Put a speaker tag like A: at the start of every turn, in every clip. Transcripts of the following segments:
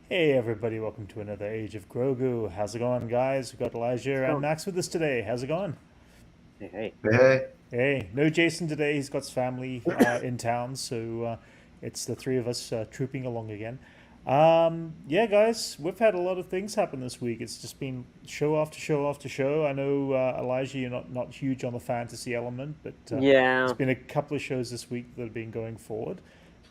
A: Hey everybody, welcome to another Age of Grogu. How's it going, guys? We've got Elijah and
B: So,
A: Max with us today. How's it going?
B: hey,
C: Hey,
A: Hey, no Jason today. He's got his family in town, so it's the three of us trooping along again. Yeah, guys, we've had a lot of things happen this week. It's just been show after show after show. I know Elijah, you're not huge on the fantasy element, but there's
B: yeah,
A: been a couple of shows this week that have been going forward.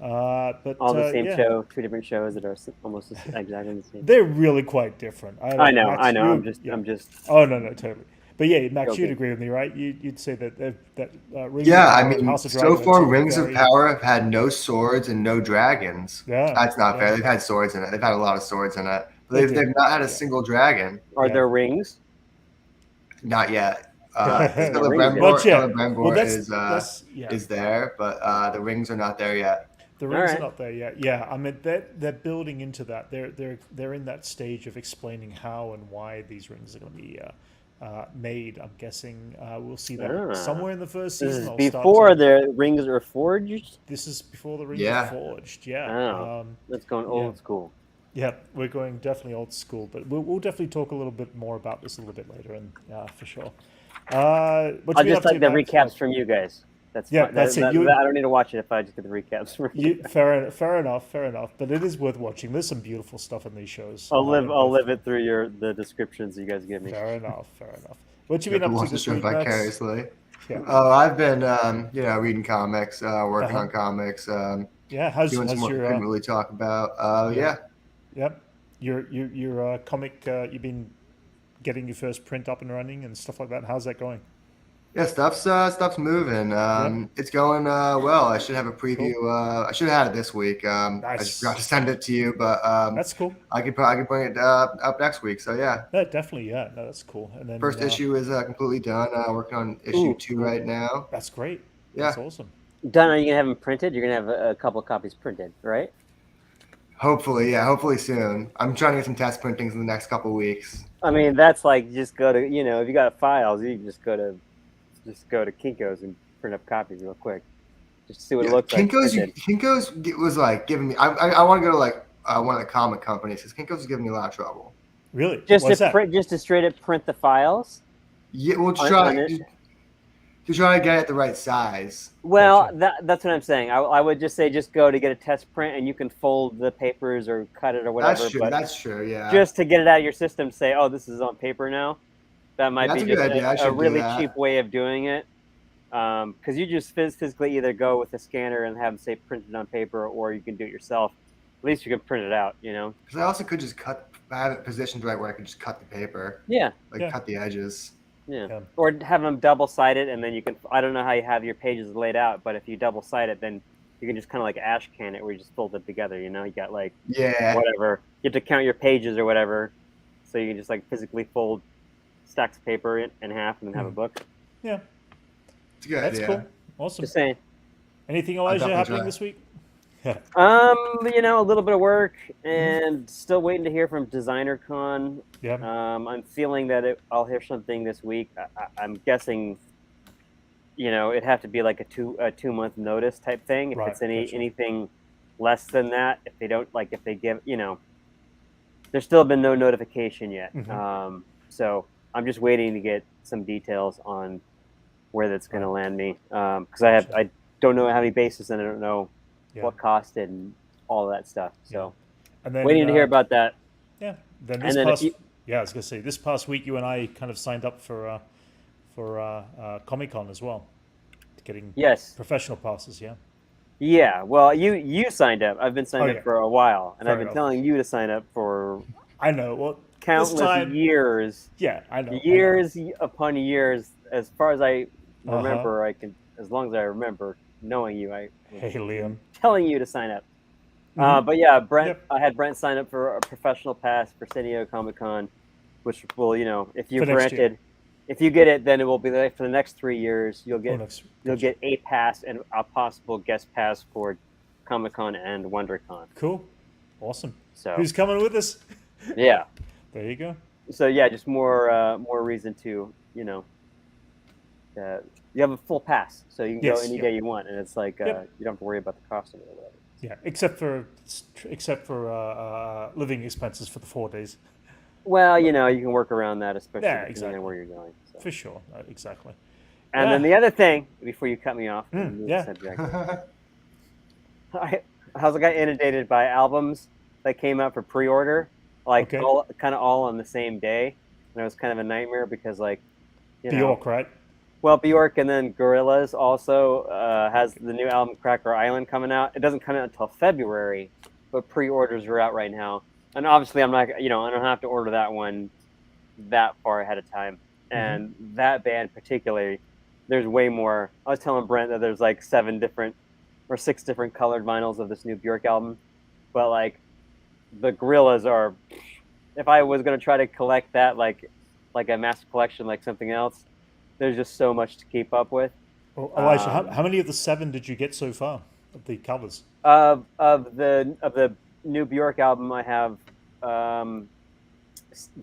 B: all the same
A: Yeah,
B: show, two different shows that are almost exactly the same.
A: they're really quite different. I
B: I
A: don't,
B: know, I
A: Max,
B: know.
A: you, yeah.
B: I'm just
A: Oh no, totally. But yeah, Max, you'd
B: joking.
A: agree with me, right? You'd say that Rings of
C: yeah, I
A: Power and
C: mean,
A: House of
C: so
A: Dragon are
C: far,
A: two
C: Rings of
A: very,
C: Power have had no swords and no dragons.
A: yeah,
C: That's not
A: yeah,
C: fair. They've had swords in it. They've had a lot of swords in it, but
A: they
C: they've
A: do,
C: not had a
A: yeah,
C: single dragon.
B: Are
A: yeah.
B: there rings?
C: Not yet.
B: There's no rings yet.
A: Not yet. Well,
C: Celebrimbor
A: that's yeah.
C: is there, but the rings are not there yet.
A: The
B: All
A: rings are
B: right.
A: not there yet. Yeah, I mean they're building into that. They're in that stage of explaining how and why these rings are going to be made. I'm guessing we'll see that
B: Ah,
A: somewhere in the first
B: this
A: season.
B: is
A: They'll start
B: before
A: to.
B: the rings are forged.
A: This is before the rings are
C: Yeah,
A: forged. Yeah.
B: Oh, that's going
A: Yeah.
B: old school.
A: Yeah, we're going definitely old school, but we'll definitely talk a little bit more about this a little bit later, and for sure. What
B: I
A: you been
B: just
A: up to,
B: like the
A: Max? Oh,
B: recaps from you guys. That's
A: yeah,
B: fine.
A: that's it. You,
B: I don't need to watch it if I just get the recaps from you
A: you,
B: guys.
A: fair enough, fair enough. But it is worth watching. There's some beautiful stuff in these shows. In
B: I'll
A: both.
B: live it through the descriptions you guys give me.
A: Fair enough, fair enough. What you
C: you have
A: been
C: to
A: up to
C: watch the
A: this
C: show
A: week, Max?
C: vicariously.
A: Yeah,
C: Oh, I've been, reading comics,
A: uh
C: working
A: huh.
C: on comics,
A: Yeah,
C: doing some
A: how's
C: work I
A: your
C: couldn't really talk about.
A: yeah,
C: Yeah,
A: yep, your comic? You've been getting your first print up and running and stuff like that. How's that going?
C: Yeah, stuff's moving.
A: Yep,
C: It's going well. I should have a preview.
A: cool,
C: I should have had it this week. I just forgot to
A: nice.
C: send it to you, but
A: That's cool.
C: I could bring it up next week. So yeah,
A: Yeah, definitely. Yeah, no, that's cool. And then
C: first issue is completely done. Working on issue
B: Ooh,
C: two
B: cool.
C: right now.
A: that's great. That's
C: Yeah,
A: awesome.
B: Done. Are you gonna have them printed? You're gonna have a couple of copies printed, right?
C: hopefully, yeah, hopefully soon. I'm trying to get some test printings in the next couple weeks.
B: I mean, that's like just go to if you got files, you can just go to Kinko's and print up copies real quick, just to see what it
C: Yeah,
B: looks like printed.
C: Was like giving me. I want to go to like one of the comic companies because Kinko's was giving me a lot of trouble.
A: Really? What's that?
B: Just to straight up print the files.
C: Yeah, we'll
B: On it.
C: to try to get it the right size.
B: Well,
A: Gotcha.
B: that's what I'm saying. I would just say just go to get a test print, and you can fold the papers or cut it or whatever.
C: That's true.
B: But
C: That's true. Yeah.
B: just to get it out of your system, say, oh, this is on paper now. That
C: Yeah,
B: might
C: that's
B: be
C: a good
B: just
C: idea. I
B: a
C: should do
B: really cheap
C: that.
B: way of doing it. Because you just physically either go with a scanner and have them say printed on paper, or you can do it yourself. At least you can print it out,
C: Because I also could just cut. I have it positioned right where I could just cut the paper,
B: Yeah,
C: like
A: Yeah.
C: cut the edges.
B: yeah.
A: Yeah.
B: Or have them double sided, and then you can. I don't know how you have your pages laid out, but if you double side it, then you can just kind of like ash can it, where you just fold it together. You got like
C: Yeah.
B: whatever. You have to count your pages or whatever, so you can just like physically fold stacks of paper in half and then have a book.
A: Yeah,
C: It's a good
A: that's cool.
C: idea.
A: Awesome.
B: Just saying.
A: Anything,
C: I'll
A: Elijah,
C: definitely
A: happening
C: try.
A: this week? Yeah.
B: A little bit of work and still waiting to hear from Designer Con.
A: Yeah.
B: I'm feeling that I'll hear something this week. I'm guessing, it'd have to be like a 2 month notice type thing. If
A: Right.
B: it's
A: Gotcha.
B: anything less than that, if they don't if they give, there's still been no notification yet.
A: Mm-hmm.
B: So I'm just waiting to get some details on where that's going to land me. Because I don't know how many bases and I don't know
A: Yeah.
B: what costed and all of that stuff. So
A: And then
B: waiting to hear about that.
A: yeah. Then
B: And
A: this
B: then if
A: past
B: you,
A: yeah, I was gonna say this past week you and I kind of signed up for Comic Con as well, getting
B: yes,
A: professional passes. Yeah.
B: yeah. Well, you signed up. I've been signed
A: Oh, yeah.
B: up for a while, and
A: Fair
B: I've been
A: enough.
B: telling you to sign up for
A: I know. Well, this
B: countless
A: time,
B: years,
A: yeah, I know.
B: years upon years. As far as I
A: Uh huh.
B: remember, as long as I remember knowing you, I was
A: Hey, Liam.
B: telling you to sign up.
A: Mm-hmm.
B: But yeah,
A: Yep.
B: I had Brent sign up for a professional pass for San Diego Comic Con, which will, if you
A: For next year.
B: granted, if you get it, then it will be like for the next 3 years. You'll
A: Oh,
B: get
A: next.
B: you'll
A: Gotcha.
B: get a pass and a possible guest pass for Comic Con and WonderCon.
A: Cool. Awesome.
B: So
A: Who's coming with us?
B: yeah,
A: There you go.
B: so yeah, just more reason to you have a full pass, so you can go
A: Yes.
B: any
A: Yep.
B: day you want, and it's like
A: Yep.
B: you don't have to worry about the costume or whatever.
A: Yeah, except for living expenses for the 4 days.
B: Well, you can work around that, especially
A: Yeah,
B: depending
A: exactly.
B: on where you're going. So.
A: For sure, exactly.
B: And then the other thing, before you cut me off and move
A: yeah.
B: the subject, I was got inundated by albums that came out for pre-order, like
A: Okay.
B: all on the same day, and it was kind of a nightmare because
A: Bjork, right?
B: Well, Bjork and then Gorillaz also has the new album Cracker Island coming out. It doesn't come out until February, but pre-orders are out right now. And obviously, I'm not, I don't have to order that one that far ahead of time. And that band particularly, there's way more. I was telling Brent that there's like 6 different colored vinyls of this new Bjork album, but like the Gorillaz are. If I was gonna try to collect that like a master collection, like something else, there's just so much to keep up with.
A: Well, Elijah, how many of the 7 did you get so far of the covers?
B: Of the new Bjork album, I have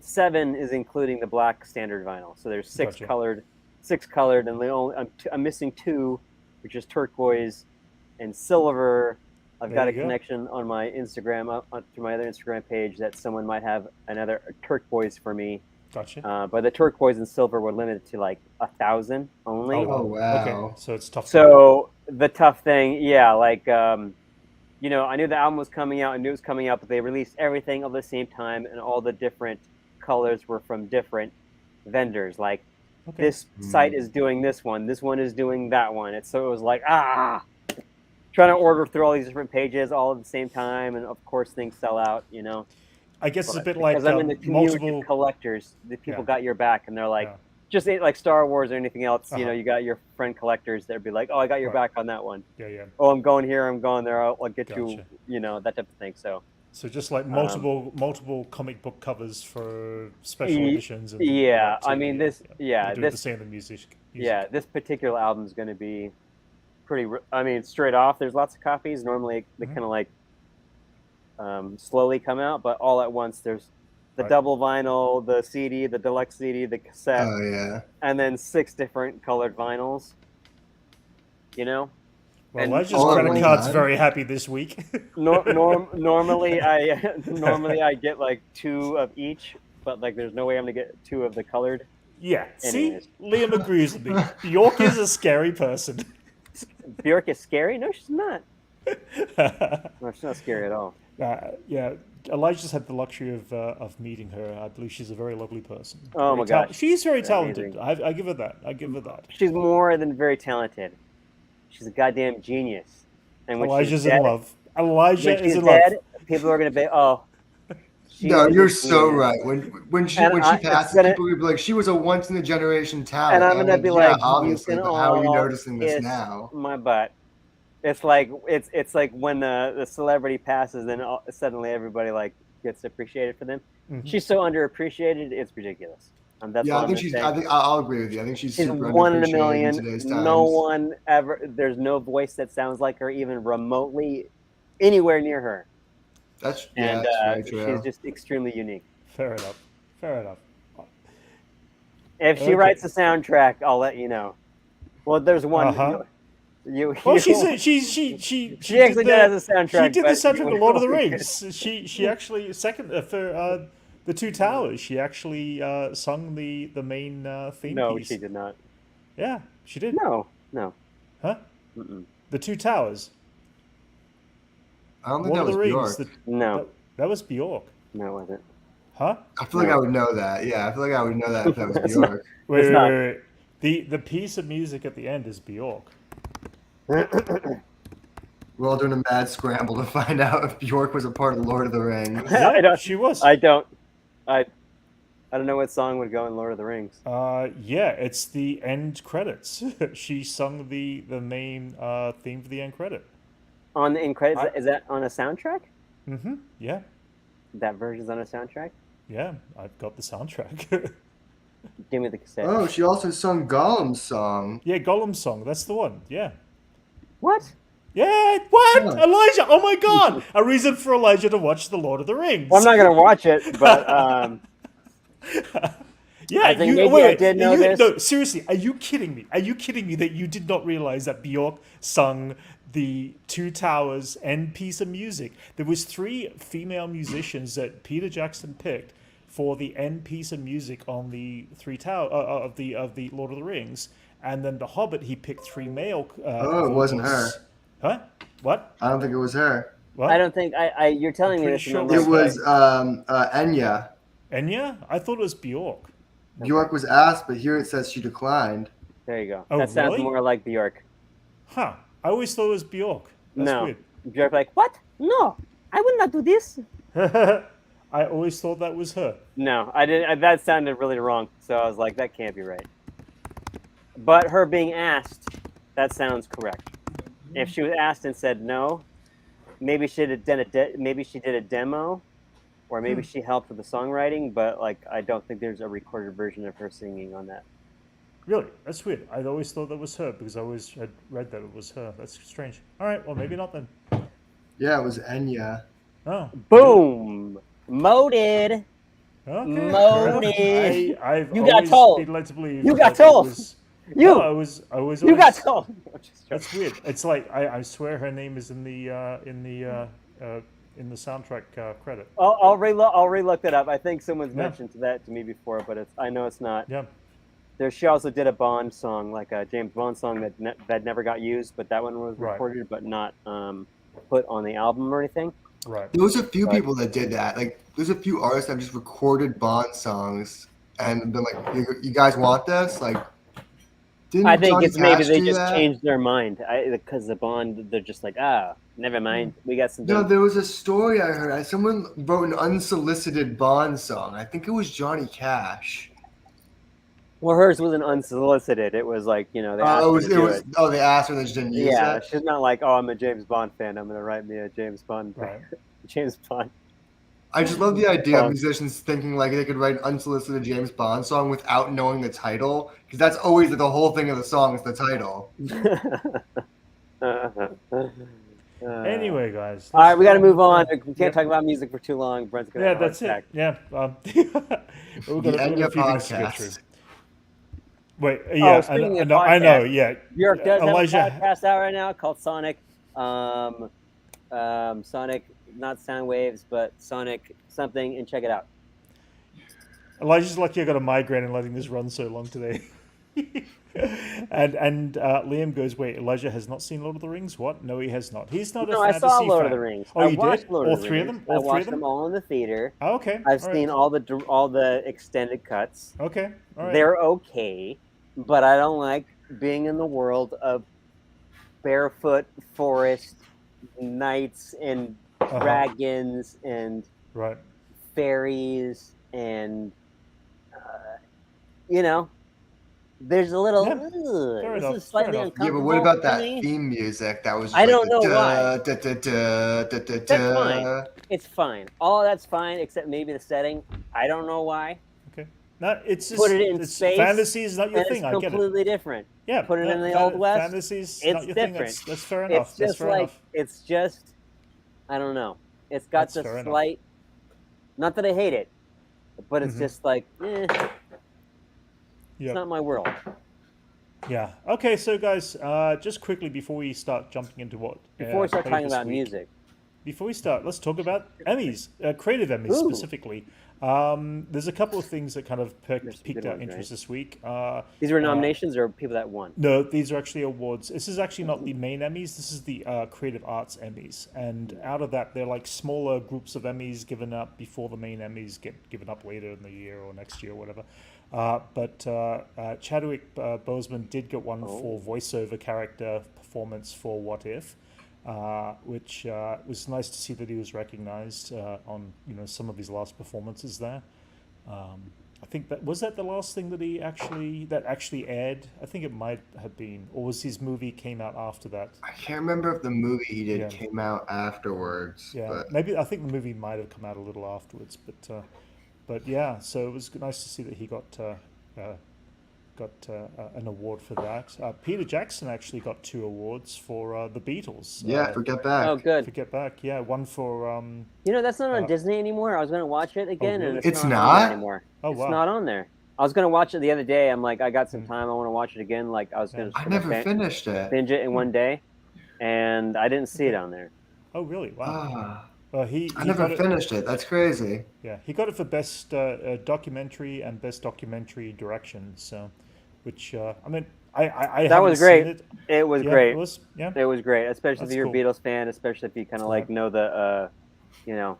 B: 7 is including the black standard vinyl. So there's 6
A: Gotcha.
B: colored, and I'm missing 2, which is turquoise and silver. I've got a connection on my Instagram through my other Instagram page that someone might have another turquoise for me.
A: Gotcha.
B: But the turquoise and silver were limited to like 1,000 only.
C: Oh wow!
A: Okay, so it's tough.
B: So the tough thing, like I knew the album was coming out, but they released everything at the same time, and all the different colors were from different vendors. Like this site is doing this one is doing that one. It was like trying to order through all these different pages all at the same time, and of course things sell out.
A: I guess it's a bit like
B: because I'm in the community of collectors. The people got your back, and they're like, just like Star Wars or anything else. You got your friend collectors that'd be like, "Oh, I got your back on that one."
A: Yeah.
B: Oh, I'm going here. I'm going there. I'll get you. That type of thing. So
A: just like multiple comic book covers for special editions. And
B: I mean this. Yeah,
A: this the same in music.
B: Yeah, this particular album is going to be pretty. I mean, straight off, there's lots of copies. Normally, they kind of like. Slowly come out, but all at once there's the double vinyl, the CD, the deluxe CD, the cassette, and then 6 different colored vinyls.
A: Well, Elijah's credit card's very happy this week.
B: Normally I get like 2 of each, but like there's no way I'm gonna get 2 of the colored.
A: Yeah, anyways. See, Liam agrees with me. Bjork is a scary person.
B: Bjork is scary? No, she's not. No, she's not scary at all.
A: Elijah's had the luxury of meeting her. I believe she's a very lovely person.
B: Oh my gosh,
A: she's very talented. I give her that.
B: She's more than very talented. She's a goddamn genius. And when
A: Elijah's in love. Elijah is in
B: love.
A: People
B: are going to be
C: No, you're so right. When she passes, people will be like, she was a once in a generation talent.
B: And I'm going to be like,
C: obviously, but how are you noticing this now?
B: My butt. It's like when the celebrity passes, then suddenly everybody like gets appreciated for them. She's so underappreciated, it's ridiculous. That's
C: I think I'll agree with you. I think she's super
B: one in a million.
C: In today's times.
B: No one ever. There's no voice that sounds like her, even remotely, anywhere near her.
C: That's very true.
B: She's just extremely unique.
A: Fair enough.
B: If she writes a soundtrack, I'll let you know. Well, there's one. She actually does a soundtrack.
A: She did the soundtrack to Lord of the Rings. She actually for the Two Towers. She actually sung the main theme piece.
B: No, she did not.
A: Yeah, she did.
B: No.
A: Huh?
B: Mm-mm.
A: The Two Towers.
C: I don't think that was Bjork.
B: No.
A: That was Bjork.
B: No, it wasn't.
A: Huh?
C: I feel like I would know that. Yeah, I feel like I would know that if that was Bjork.
A: Wait. The piece of music at the end is Bjork.
C: We're all doing a mad scramble to find out if Bjork was a part of Lord of the Rings.
A: She was.
B: I don't know what song would go in Lord of the Rings.
A: It's the end credits. She sung the main theme for the end credit.
B: On the end credits, is that on a soundtrack?
A: Mm-hmm. Yeah.
B: That version's on a soundtrack?
A: Yeah, I've got the soundtrack.
B: Give me the cassette.
C: Oh, she also sung Gollum's song.
A: Yeah, Gollum's song. That's the one. Yeah.
B: What?
A: Yeah, what? Yeah. Elijah, oh my God. A reason for Elijah to watch The Lord of the Rings.
B: Well, I'm not going to watch it, but...
A: yeah,
B: I think I did know this.
A: No, seriously, are you kidding me? Are you kidding me that you did not realize that Bjork sung the Two Towers end piece of music. There was 3 female musicians that Peter Jackson picked for the end piece of music on the Three Tower of the Lord of the Rings, and then the Hobbit he picked 3 male.
C: It wasn't her.
A: Huh? What?
C: I don't think it was her.
A: What?
B: I don't think you're telling me this.
A: Sure
C: It was Enya.
A: Enya? I thought it was Bjork.
C: Bjork was asked, but here it says she declined.
B: There you go.
A: Oh,
B: that sounds
A: really?
B: more like Bjork.
A: Huh. I always thought it was Bjork. That's
B: No.
A: weird.
B: Bjork like, what? No, I would not do this.
A: I always thought that was her.
B: No, I didn't. That sounded really wrong. So I was like, that can't be right. But her being asked, that sounds correct. If she was asked and said no, maybe she did a demo, or maybe she helped with the songwriting. But like, I don't think there's a recorded version of her singing on that.
A: Really? That's weird. I'd always thought that was her because I always had read that it was her. That's strange. All right, well, maybe not then.
C: Yeah, it was Enya.
A: Oh.
B: Boom! Moted.
A: Okay.
B: Moted.
A: I've
B: You got
A: always
B: told.
A: been led to believe
B: You got
A: that it
B: told.
A: was-
B: You.
A: No, I was
B: You
A: always,
B: got told.
A: That's weird. It's like I swear her name is in the soundtrack credit.
B: I'll relook that up. I think someone's mentioned that to me before, but I know it's not.
A: Yeah.
B: She also did a Bond song, like a James Bond song that never got used, but that one was
A: Right.
B: recorded but not put on the album or anything.
A: Right.
C: There was a few people that did that. Like, there's a few artists that just recorded Bond songs and been like, "You guys want this?" Like, didn't
B: I think
C: Johnny
B: it's maybe
C: Cash
B: they
C: do
B: just
C: that?
B: changed their mind because the Bond, they're just like, never mind, we got some.
C: No, there was a story I heard. Someone wrote an unsolicited Bond song. I think it was Johnny Cash.
B: Well, hers wasn't unsolicited. It was like, they asked her to do it.
C: They asked her and they just didn't use
B: Yeah,
C: it.
B: she's not like, I'm a James Bond fan. I'm gonna write me a James Bond.
A: Right.
B: James Bond.
C: I just love the idea of musicians thinking like they could write an unsolicited James Bond song without knowing the title, because that's always the whole thing of the song is the title.
A: Anyway, guys.
B: All right, we got to move on. We can't talk about music for too long. Brent's gonna.
A: Yeah, that's it. Yeah. We've got a few things to get through. Wait, yeah, I know, yeah.
B: Bjork does
A: Elijah
B: have a podcast out right now called Sonic. Sonic, not sound waves, but Sonic something, and check it out.
A: Elijah's lucky I got a migraine and letting this run so long today. and Liam goes, wait, Elijah has not seen Lord of the Rings? What? No, he has not. He's not a fantasy fan.
B: I saw Lord of the Rings.
A: Oh, you did?
B: All 3 of
A: them?
B: I watched them all in the theater.
A: Oh, okay.
B: I've seen all the extended cuts.
A: Okay. All right.
B: They're okay, but I don't like being in the world of barefoot forest knights and dragons and fairies and there's a little this is slightly uncomfortable.
C: Yeah, but what about that theme music that was
B: I don't know why.
C: That's
B: fine. It's fine. All that's fine except maybe the setting. I don't know why.
A: Okay. No, it's just
B: put it in space.
A: Fantasy is not your thing.
B: It's completely different.
A: Yeah.
B: Put it in the Old West.
A: Fantasy's
B: it's
A: not your
B: different.
A: Thing. That's fair enough.
B: It's just
A: enough.
B: It's just I don't know. It's got the slight not that I hate it, but it's just like it's not my world.
A: Yeah. Okay, so guys, just quickly before we start jumping into
B: before we start talking about music.
A: Before we start, let's talk about Emmys, creative Emmys specifically. There's a couple of things that kind of piqued our interest this week.
B: These were nominations or people that won?
A: No, these are actually awards. This is actually not the main Emmys. This is the Creative Arts Emmys. And out of that, they're like smaller groups of Emmys given up before the main Emmys get given up later in the year or next year or whatever. But Chadwick Boseman did get one for voiceover character performance for What If. Which was nice to see that he was recognized on some of his last performances there. I think that was the last thing that he actually aired. I think it might have been, or was his movie came out after that?
C: I can't remember if the movie he did came out afterwards.
A: Yeah,
C: but...
A: maybe I think the movie might have come out a little afterwards, but yeah. So it was nice to see that he got an award for that. Peter Jackson actually got 2 awards for the Beatles.
C: For Get Back.
B: Oh, good.
A: For Get Back, yeah. One for...
B: that's not on Disney anymore. I was going to watch it again,
A: really?
B: and
C: it's
B: not
C: not?
B: on there anymore.
A: Oh,
B: it's
A: wow.
B: not on there. I was going to watch it the other day. I'm like, I got some time. I want to watch it again. Like, I was going to
C: I never finished it.
B: Binge it in one day. and I didn't see it on there.
A: Oh, really? Wow.
C: Ah,
A: Well, he
C: I never
A: got it.
C: finished it. That's crazy.
A: Yeah, he got it for best documentary and best documentary direction. So, which I mean, I
B: That
A: haven't
B: was
A: seen
B: great.
A: it.
B: It was
A: Yeah,
B: great.
A: it was. Yeah,
B: It was great, especially if
A: That's
B: you're
A: cool.
B: a Beatles fan, especially if you kind of like
A: Yeah.
B: know the, you know,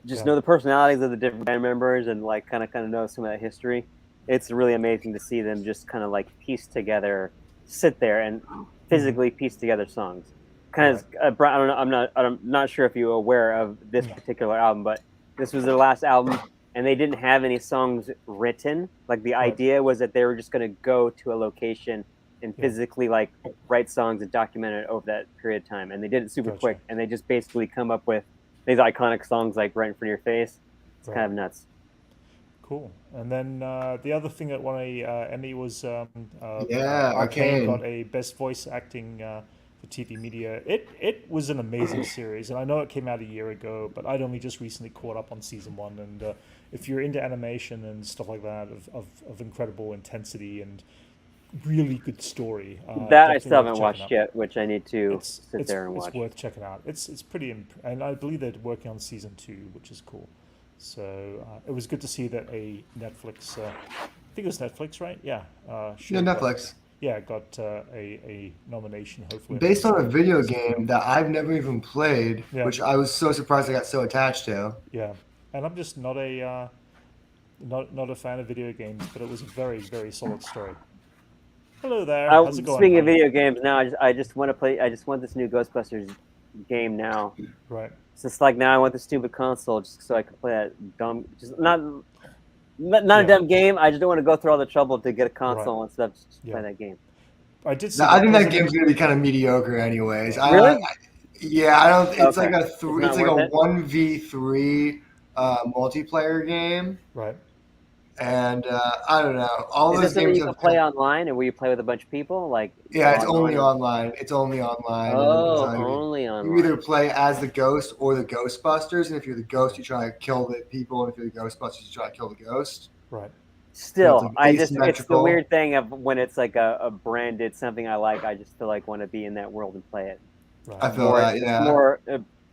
B: just
A: Yeah.
B: know the personalities of the different band members and like kind of know some of that history. It's really amazing to see them just kind of like piece together, sit there and physically piece together songs. Kind of, I don't know. I'm not sure if you're aware of this particular album, but this was their last album, and they didn't have any songs written. Like the idea was that they were just going to go to a location and physically like write songs and document it over that period of time, and they did it super quick. And they just basically come up with these iconic songs like "Right in Front of Your Face." It's kind of nuts.
A: Cool. And then the other thing that won a Emmy was
C: Yeah,
A: Arcane
C: Arcane.
A: got a best voice acting for TV media. It was an amazing series, and I know it came out a year ago, but I'd only just recently caught up on season 1. And if you're into animation and stuff like that, of incredible intensity and really good story,
B: That I
A: definitely
B: still
A: worth
B: haven't
A: checking
B: watched
A: out.
B: yet, which I need to sit there and
A: It's
B: watch.
A: worth checking out. It's pretty, and I believe they're working on season 2, which is cool. So it was good to see that a Netflix, I think it was Netflix, right? Yeah.
C: Yeah, Netflix.
A: Got a nomination, hopefully.
C: Based on a video game that I've never even played,
A: Yeah.
C: which I was so surprised I got so attached to.
A: Yeah, and I'm just not a not a fan of video games, but it was a very, very solid story. Hello there. How's it going?
B: Speaking of video games, now I just want to play. I just want this new Ghostbusters game now.
A: Right.
B: It's just like now I want the stupid console just so I can play that dumb, just not a dumb game. I just don't want to go through all the trouble to get a console and stuff just to play that game.
A: I did see.
C: Now, I think that game's gonna be kind of mediocre, anyways.
B: Really?
C: Yeah, I don't. It's
B: Okay.
C: like
B: It's
C: it's
B: not
C: like
B: worth
C: a
B: it?
C: 1v3 multiplayer game,
A: Right.
C: and I don't know. All
B: Is
C: those
B: this something
C: games
B: you can
C: have.
B: play online, and will you play with a bunch of people? Like
C: Yeah, it's
B: online?
C: only online. It's only online.
B: Oh,
C: and
B: only
C: you
B: online.
C: either play as the ghost or the Ghostbusters, and if you're the ghost, you try to kill the people, and if you're the Ghostbusters, you try to kill the ghost.
A: Right.
B: Still,
C: like
B: it's the
C: asymmetrical.
B: weird thing of when it's like a branded something I like. I just feel like want to be in that world and play it.
A: Right.
C: I feel that, yeah.
B: More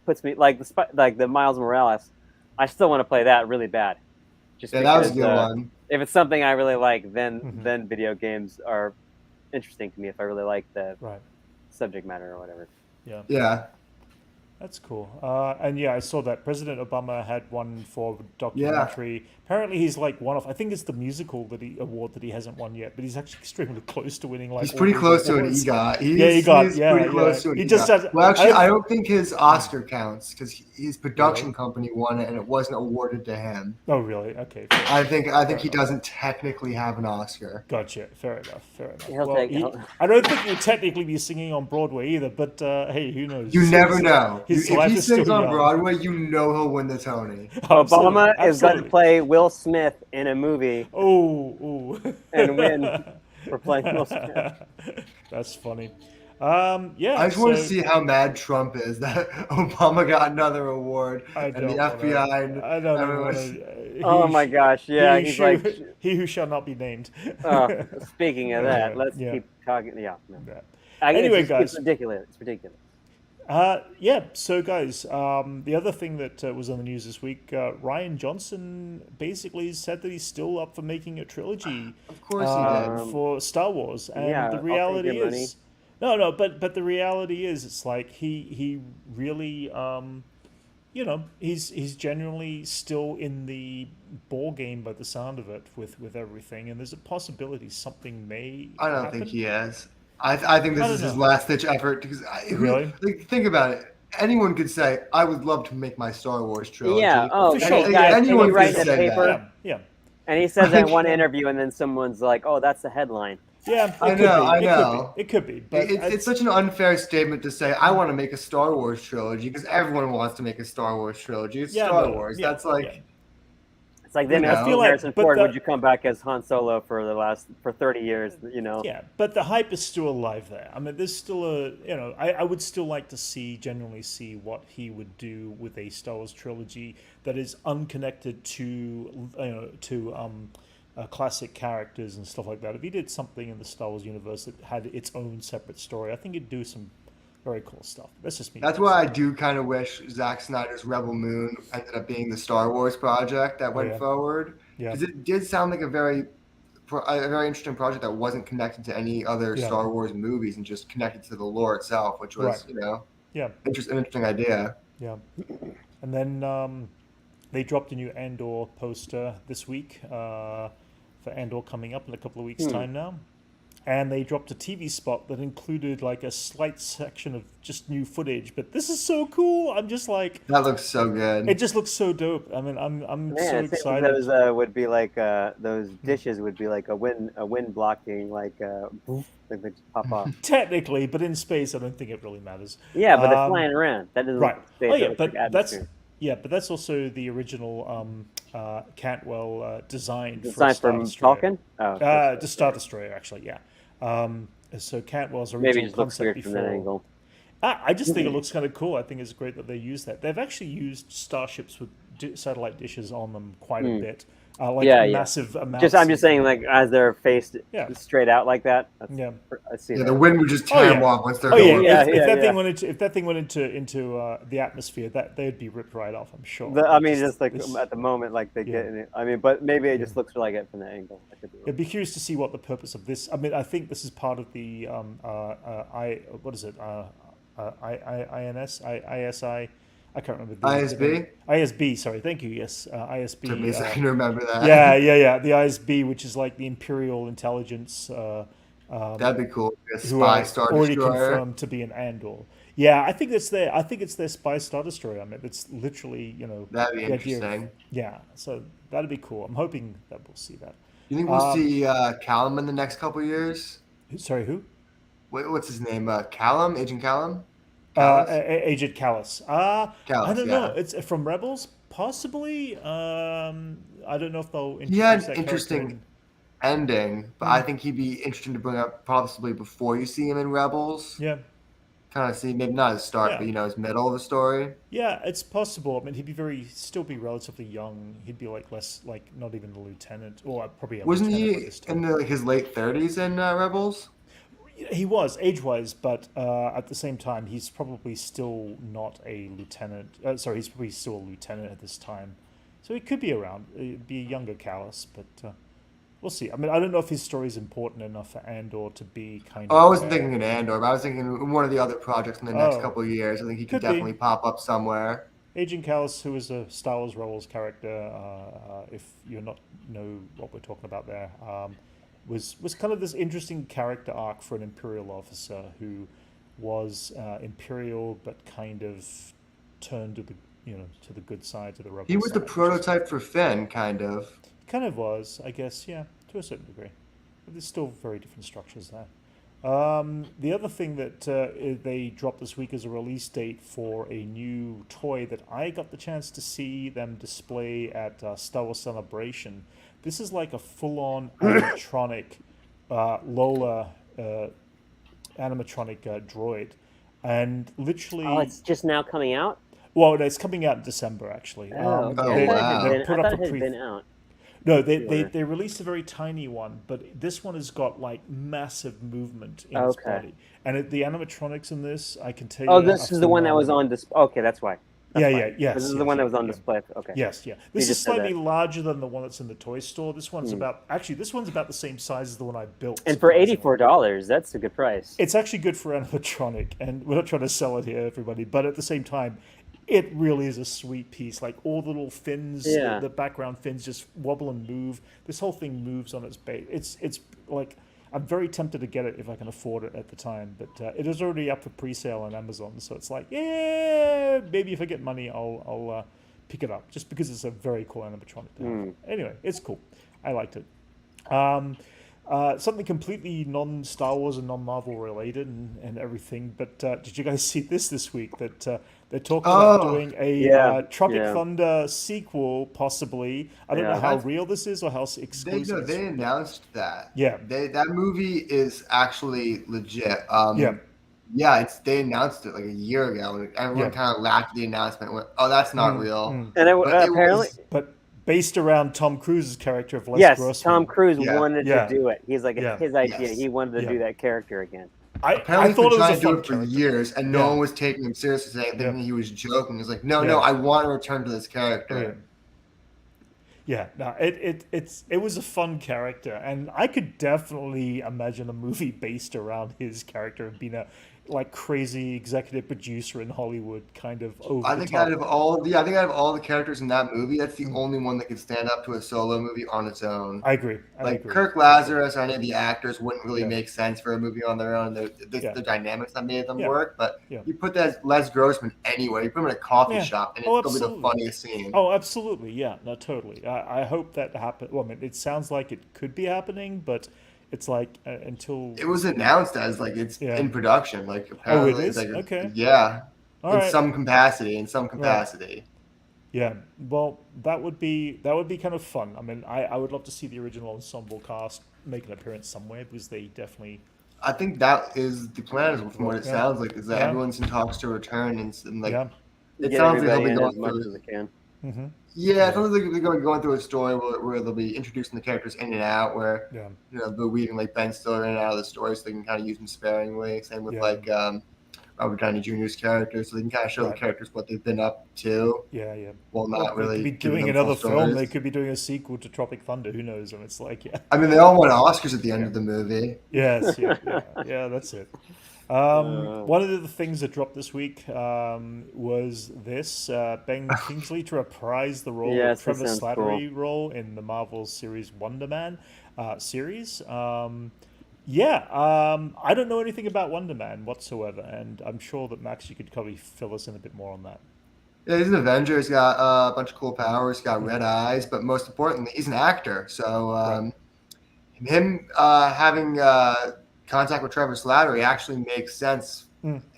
B: puts me like the Miles Morales. I still want to play that really bad. Just
C: Yeah,
B: because,
C: that was a good one.
B: If it's something I really like, then video games are interesting to me. If I really like the subject matter or whatever.
A: Yeah.
C: Yeah.
A: That's cool. And yeah, I saw that President Obama had one for documentary. Apparently, he's like one of. I think it's the musical award that he hasn't won yet, but he's actually extremely close to winning. Like
C: He's pretty
A: all
C: close
A: these
C: to an
A: awards.
C: EGOT.
A: He's
C: Pretty close to an
A: He
C: EGOT.
A: just has.
C: Well, actually, I don't think his Oscar counts because his production
A: Really?
C: company won it and it wasn't awarded to him.
A: Oh, really? Okay.
C: I think he
A: enough.
C: doesn't technically have an Oscar.
A: Gotcha. Fair enough. Fair enough.
B: He'll
A: I don't think he'll technically be singing on Broadway either, but hey, who knows?
C: You never know.
A: His
C: If
A: life
C: he
A: is
C: sings
A: still
C: on
A: young.
C: Broadway, you know he'll win the Tony.
B: Obama is going to
A: Absolutely.
B: play Will Smith in a movie
A: Oh.
B: and win for playing Will Smith.
A: That's funny. Yeah.
C: I just want to see how mad Trump is that Obama got another award and the FBI and
A: I don't
C: everyone.
A: know.
B: Oh my gosh! Yeah, he's like
A: he who shall not be named.
B: Speaking of that,
A: Yeah,
B: let's
A: yeah.
B: keep talking. Yeah. No.
A: Yeah.
B: Anyway,
A: Anyway, guys.
B: it's ridiculous. It's ridiculous.
A: Yeah, so guys, the other thing that was on the news this week, Ryan Johnson basically said that he's still up for making a trilogy.
C: Of course he did.
A: For Star Wars, and
B: yeah,
A: the
B: I'll
A: reality
B: take your money.
A: is, no, but the reality is, it's like he really, he's genuinely still in the ball game by the sound of it with everything, and there's a possibility something may.
C: I don't
A: happen.
C: think he is. I think this is his last ditch effort because
A: Really?
C: Think about it. Anyone could say, "I would love to make my Star Wars trilogy."
B: Yeah. Oh,
A: For
B: hey,
A: sure.
B: guys,
C: Anyone
B: can you write
C: could
B: in the
C: say
B: paper?
C: that.
A: Yeah.
B: And he says that in one interview, and then someone's like, "Oh, that's the headline."
A: Yeah,
C: I know.
A: It could be. But
C: It's such an unfair statement to say, "I want to make a Star Wars trilogy," because everyone wants to make a Star Wars trilogy. It's Star Wars. That's like.
A: yeah.
B: It's like them
C: I
B: asking
C: feel
A: like-
B: Harrison
A: but
B: Ford,
A: the-
B: "Would you come back as Han Solo for 30 years?" You know.
A: Yeah, but the hype is still alive there. I mean, there's still I would still like to genuinely see what he would do with a Star Wars trilogy that is unconnected to classic characters and stuff like that. If he did something in the Star Wars universe that had its own separate story, I think he'd do some very cool stuff. That's just me.
C: That's why I do kind of wish Zack Snyder's Rebel Moon ended up being the Star Wars project that went
A: yeah.
C: forward,
A: Yeah.
C: because it did sound like a very interesting project that wasn't connected to any other
A: Yeah.
C: Star Wars movies and just connected to the lore itself, which was
A: Right. Yeah.
C: an interesting idea.
A: Yeah. And then they dropped a new Andor poster this week for Andor coming up in a couple of weeks' time now. And they dropped a TV spot that included like a slight section of just new footage. But this is so cool. I'm just like,
C: That looks so good.
A: it just looks so dope. I mean, I'm so
B: it seems
A: excited.
B: like those would be like those dishes would be like a wind blocking like they just pop off.
A: Technically, but in space, I don't think it really matters.
B: Yeah, but they're flying around. That doesn't
A: Right.
B: stay
A: Oh yeah,
B: like
A: but that's
B: atmosphere.
A: but that's also the original Cantwell design for
B: Design
A: Star
B: from
A: Destroyer.
B: Falcon. Oh,
A: The Star Destroyer, actually, yeah. So Cantwell's original
B: maybe it just looks
A: concept
B: weird from
A: before.
B: that angle.
A: I just think it looks kind of cool. I think it's great that they use that. They've actually used starships with satellite dishes on them quite a bit. Like massive amounts.
B: I'm just saying, like as they're faced straight out like that.
A: Yeah.
B: I see.
C: Yeah,
B: that.
C: the wind would just tear them off once they're going.
A: If that thing went into the atmosphere, that they'd be ripped right off. I'm sure.
B: Just like at the moment, like they get in it. I mean, but maybe it just looks like it from that angle. I could be wrong.
A: It'd be curious to see what the purpose of this. I mean, I think this is part of the what is it? ISI. I can't remember.
C: ISB?
A: ISB, sorry. Thank you. Yes, ISB.
C: Took me a second to remember that.
A: Yeah. The ISB, which is like the Imperial Intelligence.
C: That'd be cool. A
A: who
C: spy
A: are
C: Star
A: already
C: Destroyer.
A: confirmed to be an Andor. Yeah, I think it's their spy Star Destroyer. I mean, it's literally,
C: That'd be
A: the idea of-
C: interesting.
A: yeah, so that'd be cool. I'm hoping that we'll see that.
C: You think we'll see Callum in the next couple of years?
A: Sorry, who?
C: What's his name? Callum? Agent Callum?
A: Agent Callus. I
C: Callus,
A: don't know.
C: yeah.
A: It's from Rebels, possibly. I don't know if they'll.
C: He had
A: introduce
C: an
A: that
C: interesting
A: character
C: ending, but I think he'd be interesting to bring up possibly before you see him in Rebels.
A: Yeah,
C: Kind of see, maybe not his start,
A: Yeah.
C: but his middle of the story.
A: yeah, it's possible. I mean, still be relatively young. He'd be like less, like not even a lieutenant, or probably a
C: Wasn't
A: lieutenant
C: he
A: by this time.
C: in his late 30s in Rebels?
A: He was age-wise, but at the same time, he's probably still not a lieutenant. He's probably still a lieutenant at this time, so he could be around. It'd be a younger Callus, but we'll see. I mean, I don't know if his story is important enough for Andor to be kind
C: Oh,
A: of.
C: I wasn't thinking in Andor, but I was thinking in one of the other projects in the next
A: Oh.
C: couple of years. I think he
A: Could
C: could
A: be.
C: definitely pop up somewhere.
A: Agent Callus, who is a Star Wars Rebels character, if you're not know what we're talking about there, was kind of this interesting character arc for an Imperial officer who was Imperial but kind of turned to the good side, to the Rebel
C: He was the
A: side.
C: prototype for Finn, kind of.
A: Kind of was, I guess, yeah, to a certain degree. But there's still very different structures there. The other thing that they dropped this week is a release date for a new toy that I got the chance to see them display at Star Wars Celebration. This is like a full-on animatronic LOLA animatronic droid. And literally...
B: Oh, it's just now coming out?
A: Well, it's coming out in December, actually.
C: Oh, wow.
A: They
B: I
A: put
B: thought
A: up
B: it
A: a
B: had
A: pre-
B: been out.
A: No, they released a very tiny one, but this one has got like massive movement in its body. And the animatronics in this, I can tell you.
B: Oh, this is the one that was on display. Okay, that's why.
A: Yes.
B: This is the one that was on display. Okay.
A: Yes. This is
B: just said
A: slightly
B: that.
A: larger than the one that's in the toy store. This one's this one's about the same size as the one I built.
B: And for
A: surprisingly.
B: $84, that's a good price.
A: It's actually good for animatronic, and we're not trying to sell it here, everybody, but at the same time, it really is a sweet piece. Like all the little fins, the background fins just wobble and move. This whole thing moves on its base. It's like, I'm very tempted to get it if I can afford it at the time, but it is already up for pre-sale on Amazon, so it's like, yeah, maybe if I get money, I'll pick it up, just because it's a very cool animatronic to have. Anyway, it's cool. I liked it. Something completely non-Star Wars and non-Marvel related and everything, but did you guys see this week that they're talking about doing a Tropic Thunder sequel, possibly? I don't know how real this is or how exclusive.
C: They announced that.
A: Yeah.
C: That movie is actually legit. They announced it like a year ago, and everyone kind of laughed at the announcement and went, "Oh, that's not real."
B: And apparently,
A: but based around Tom Cruise's character of Les Grossman.
B: Tom Cruise wanted to do it. He's like, it's his idea.
A: Yes.
B: He wanted to do that character again.
A: I
C: Apparently, he's
A: thought
C: been
A: it was
C: trying
A: a
C: to do
A: fun
C: it for
A: character.
C: years, and no
A: Yeah.
C: one was taking him seriously, thinking he was joking. He's like, no,
A: Yeah.
C: I want to return to this character.
A: Oh, yeah. Yeah, no, it was a fun character, and I could definitely imagine a movie based around his character and being a like crazy executive producer in Hollywood, kind of over
C: I
A: the
C: think
A: top.
C: out of all the characters in that movie, that's the only one that could stand up to a solo movie on its own.
A: I agree. I
C: Like
A: agree.
C: Kirk Lazarus or any of the actors wouldn't really
A: Yeah.
C: make sense for a movie on their own.
A: Yeah.
C: The dynamics that made them
A: Yeah.
C: work, but
A: Yeah.
C: you put that Les Grossman anywhere. You put him in a coffee
A: Yeah.
C: shop, and
A: Oh,
C: it's gonna be the
A: absolutely.
C: funniest scene.
A: Oh, absolutely. Yeah, no, totally. I hope that happens. Well, I mean, it sounds like it could be happening, but it's like until
C: It was announced as like it's
A: Yeah.
C: in production. Like
A: Oh,
C: apparently,
A: it
C: it's
A: is?
C: like
A: Okay.
C: yeah,
A: All
C: in
A: right.
C: some capacity. In some capacity.
A: Yeah, well, that would be kind of fun. I mean, I would love to see the original ensemble cast make an appearance somewhere because they definitely.
C: I think that is the plan, from what it
A: Yeah.
C: sounds like, is that
A: Yeah.
C: everyone's in talks to return, and like
A: Yeah.
C: it
B: Get
C: sounds like
B: everybody
C: they'll be
B: in as
C: going
B: much
C: through.
B: as they can.
A: Mm-hmm.
C: Yeah, it sounds like they're going through a story where they'll be introducing the characters in and out, where
A: Yeah.
C: they're weaving like Ben Stiller in and out of the story, so they can kind of use them sparingly. Same with
A: Yeah.
C: like Robert Downey Jr.'s character, so they can kind of show the
A: Right.
C: characters what they've been up to,
A: Yeah, yeah.
C: while
A: Well,
C: not
A: they
C: really
A: could be
C: giving
A: doing
C: them full
A: another film.
C: stories.
A: They could be doing a sequel to Tropic Thunder. Who knows? And it's like, yeah.
C: I mean, they all won Oscars at the end of the movie.
A: Yes, yeah, that's it. One of the things that dropped this week was this Ben Kingsley to reprise the role
B: Yes,
A: of
B: that
A: Trevor
B: sounds
A: Slattery role in the Marvel series Wonder Man series. I don't know anything about Wonder Man whatsoever, and I'm sure that Max, you could probably fill us in a bit more on that.
C: Yeah, he's an Avenger. He's got a bunch of cool powers. He's got red eyes, but most importantly, he's an actor. So him having contact with Trevor Slattery actually makes sense.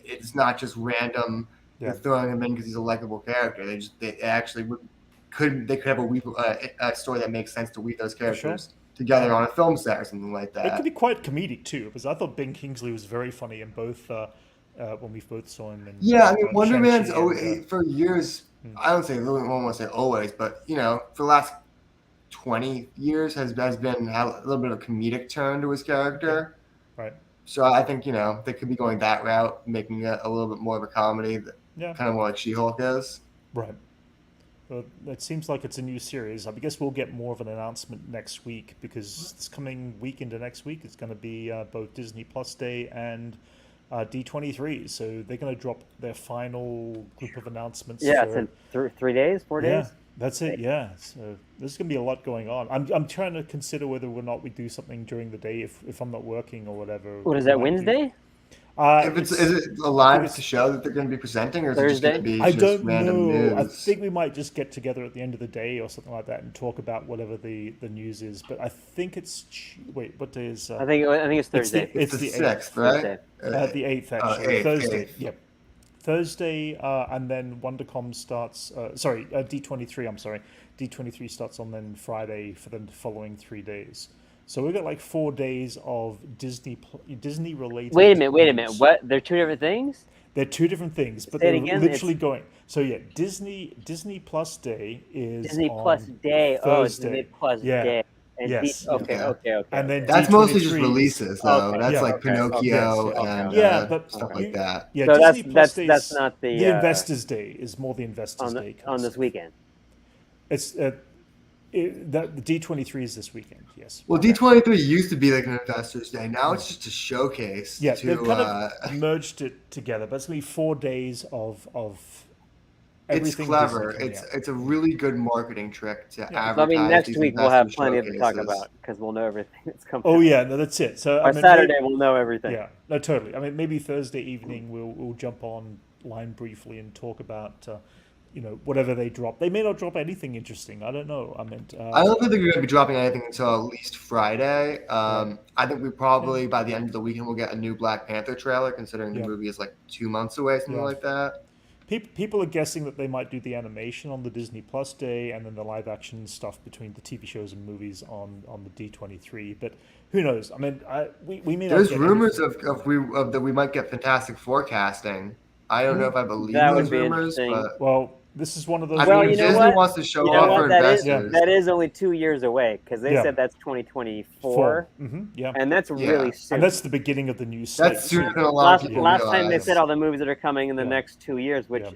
C: It's not just random.
A: Yeah.
C: They're throwing him in because he's a likable character. They actually could have a story that makes sense to weave those characters together on a film set or something like that.
A: It could be quite comedic too, because I thought Ben Kingsley was very funny in both when we both saw him. In,
C: Yeah, I mean, Wonder Man's
A: Shang-Chi
C: for years. I don't say, I don't want to say always, but for the last 20 years has been had a little bit of a comedic turn to his character.
A: Right.
C: So I think they could be going that route, making it a little bit more of a comedy, kind of more like She-Hulk is.
A: Right. Well, it seems like it's a new series. I guess we'll get more of an announcement next week, because this coming week into next week it's going to be both Disney Plus Day and D23. So they're going to drop their final group of announcements.
B: Yeah, it's in 3 days, 4 days.
A: Yeah, that's it. Yeah. So there's going to be a lot going on. I'm trying to consider whether or not we do something during the day if I'm not working or whatever.
B: What is that, Wednesday?
C: Is it aligned to show that they're going to be presenting, or is it just going to be
A: I
C: just
A: don't
C: random
A: know.
C: news?
A: I think we might just get together at the end of the day or something like that and talk about whatever the news is. But I think it's wait, what day is?
B: I think it's Thursday.
C: It's the 6th,
A: 8th.
C: right?
A: The 8th, actually.
C: 8th,
A: Thursday.
C: 8th.
A: Yep. Thursday, and then WonderCon starts. D23. I'm sorry, D23 starts on then Friday for the following 3 days. So we've got like 4 days of Disney related.
B: Wait a minute. What? They're two different things?
A: They're two different things, but
B: Say it
A: they're
B: again,
A: literally going. So yeah, Disney Plus Day is
B: Disney
A: on
B: Plus Day.
A: Thursday.
B: Oh, it's Disney Plus
A: Yeah.
B: Day. And
A: Yes.
B: Okay.
A: And then
C: That's mostly just
A: D23
C: releases, though.
B: Okay.
C: That's
A: Yeah.
C: like
B: Okay.
C: Pinocchio
B: Okay.
C: and
A: but
C: stuff
A: you-
C: like that.
A: Yeah,
B: So
A: Disney Plus Day
B: that's not the
A: Investors Day is more the Investors
B: on
A: Day
B: this
A: concept.
B: weekend.
A: It's the D23 is this weekend. Yes.
C: Well, D23 used to be like an Investors Day. Now it's just a showcase.
A: Yeah,
C: to,
A: they've kind of merged it together. But it's going to be 4 days of
C: it's
A: everything.
C: clever.
A: Disney coming out.
C: It's a really good marketing trick to
B: So,
C: advertise.
B: next
C: these
B: week we'll have
C: investor
B: plenty to talk
C: showcases.
B: about because we'll know everything that's coming.
A: Oh
B: out.
A: yeah, no, that's it. So
B: By Saturday we'll know everything.
A: Yeah, no, totally. I mean, maybe Thursday evening we'll jump online briefly and talk about whatever they drop. They may not drop anything interesting. I don't know. I mean,
C: I don't think they're going to be dropping anything until at least Friday. I think we probably by the end of the weekend we'll get a new Black Panther trailer, considering the movie is like 2 months away, something like that.
A: People are guessing that they might do the animation on the Disney Plus Day and then the live action stuff between the TV shows and movies on the D23. But who knows? I mean, we may not.
C: There's
A: get
C: rumors
A: anything.
C: of that we might get Fantastic Four casting. I don't know if I believe
B: That
C: those
B: would be
C: rumors,
B: interesting.
C: but
A: Well, this is one of those.
C: I
B: Well,
C: mean,
B: you know
C: Disney
B: what?
C: wants to show
B: You know
C: off
B: what?
C: for
B: That
C: investors.
B: is only 2 years away because they
A: Yeah.
B: said that's 2024,
A: Yeah.
B: and that's
C: Yeah.
B: really soon.
A: And that's the beginning of the new slate.
C: That's sooner than a lot of people
B: last time they
C: realize.
B: said all the movies that are coming in the
A: Yeah.
B: next 2 years, which
A: Yeah.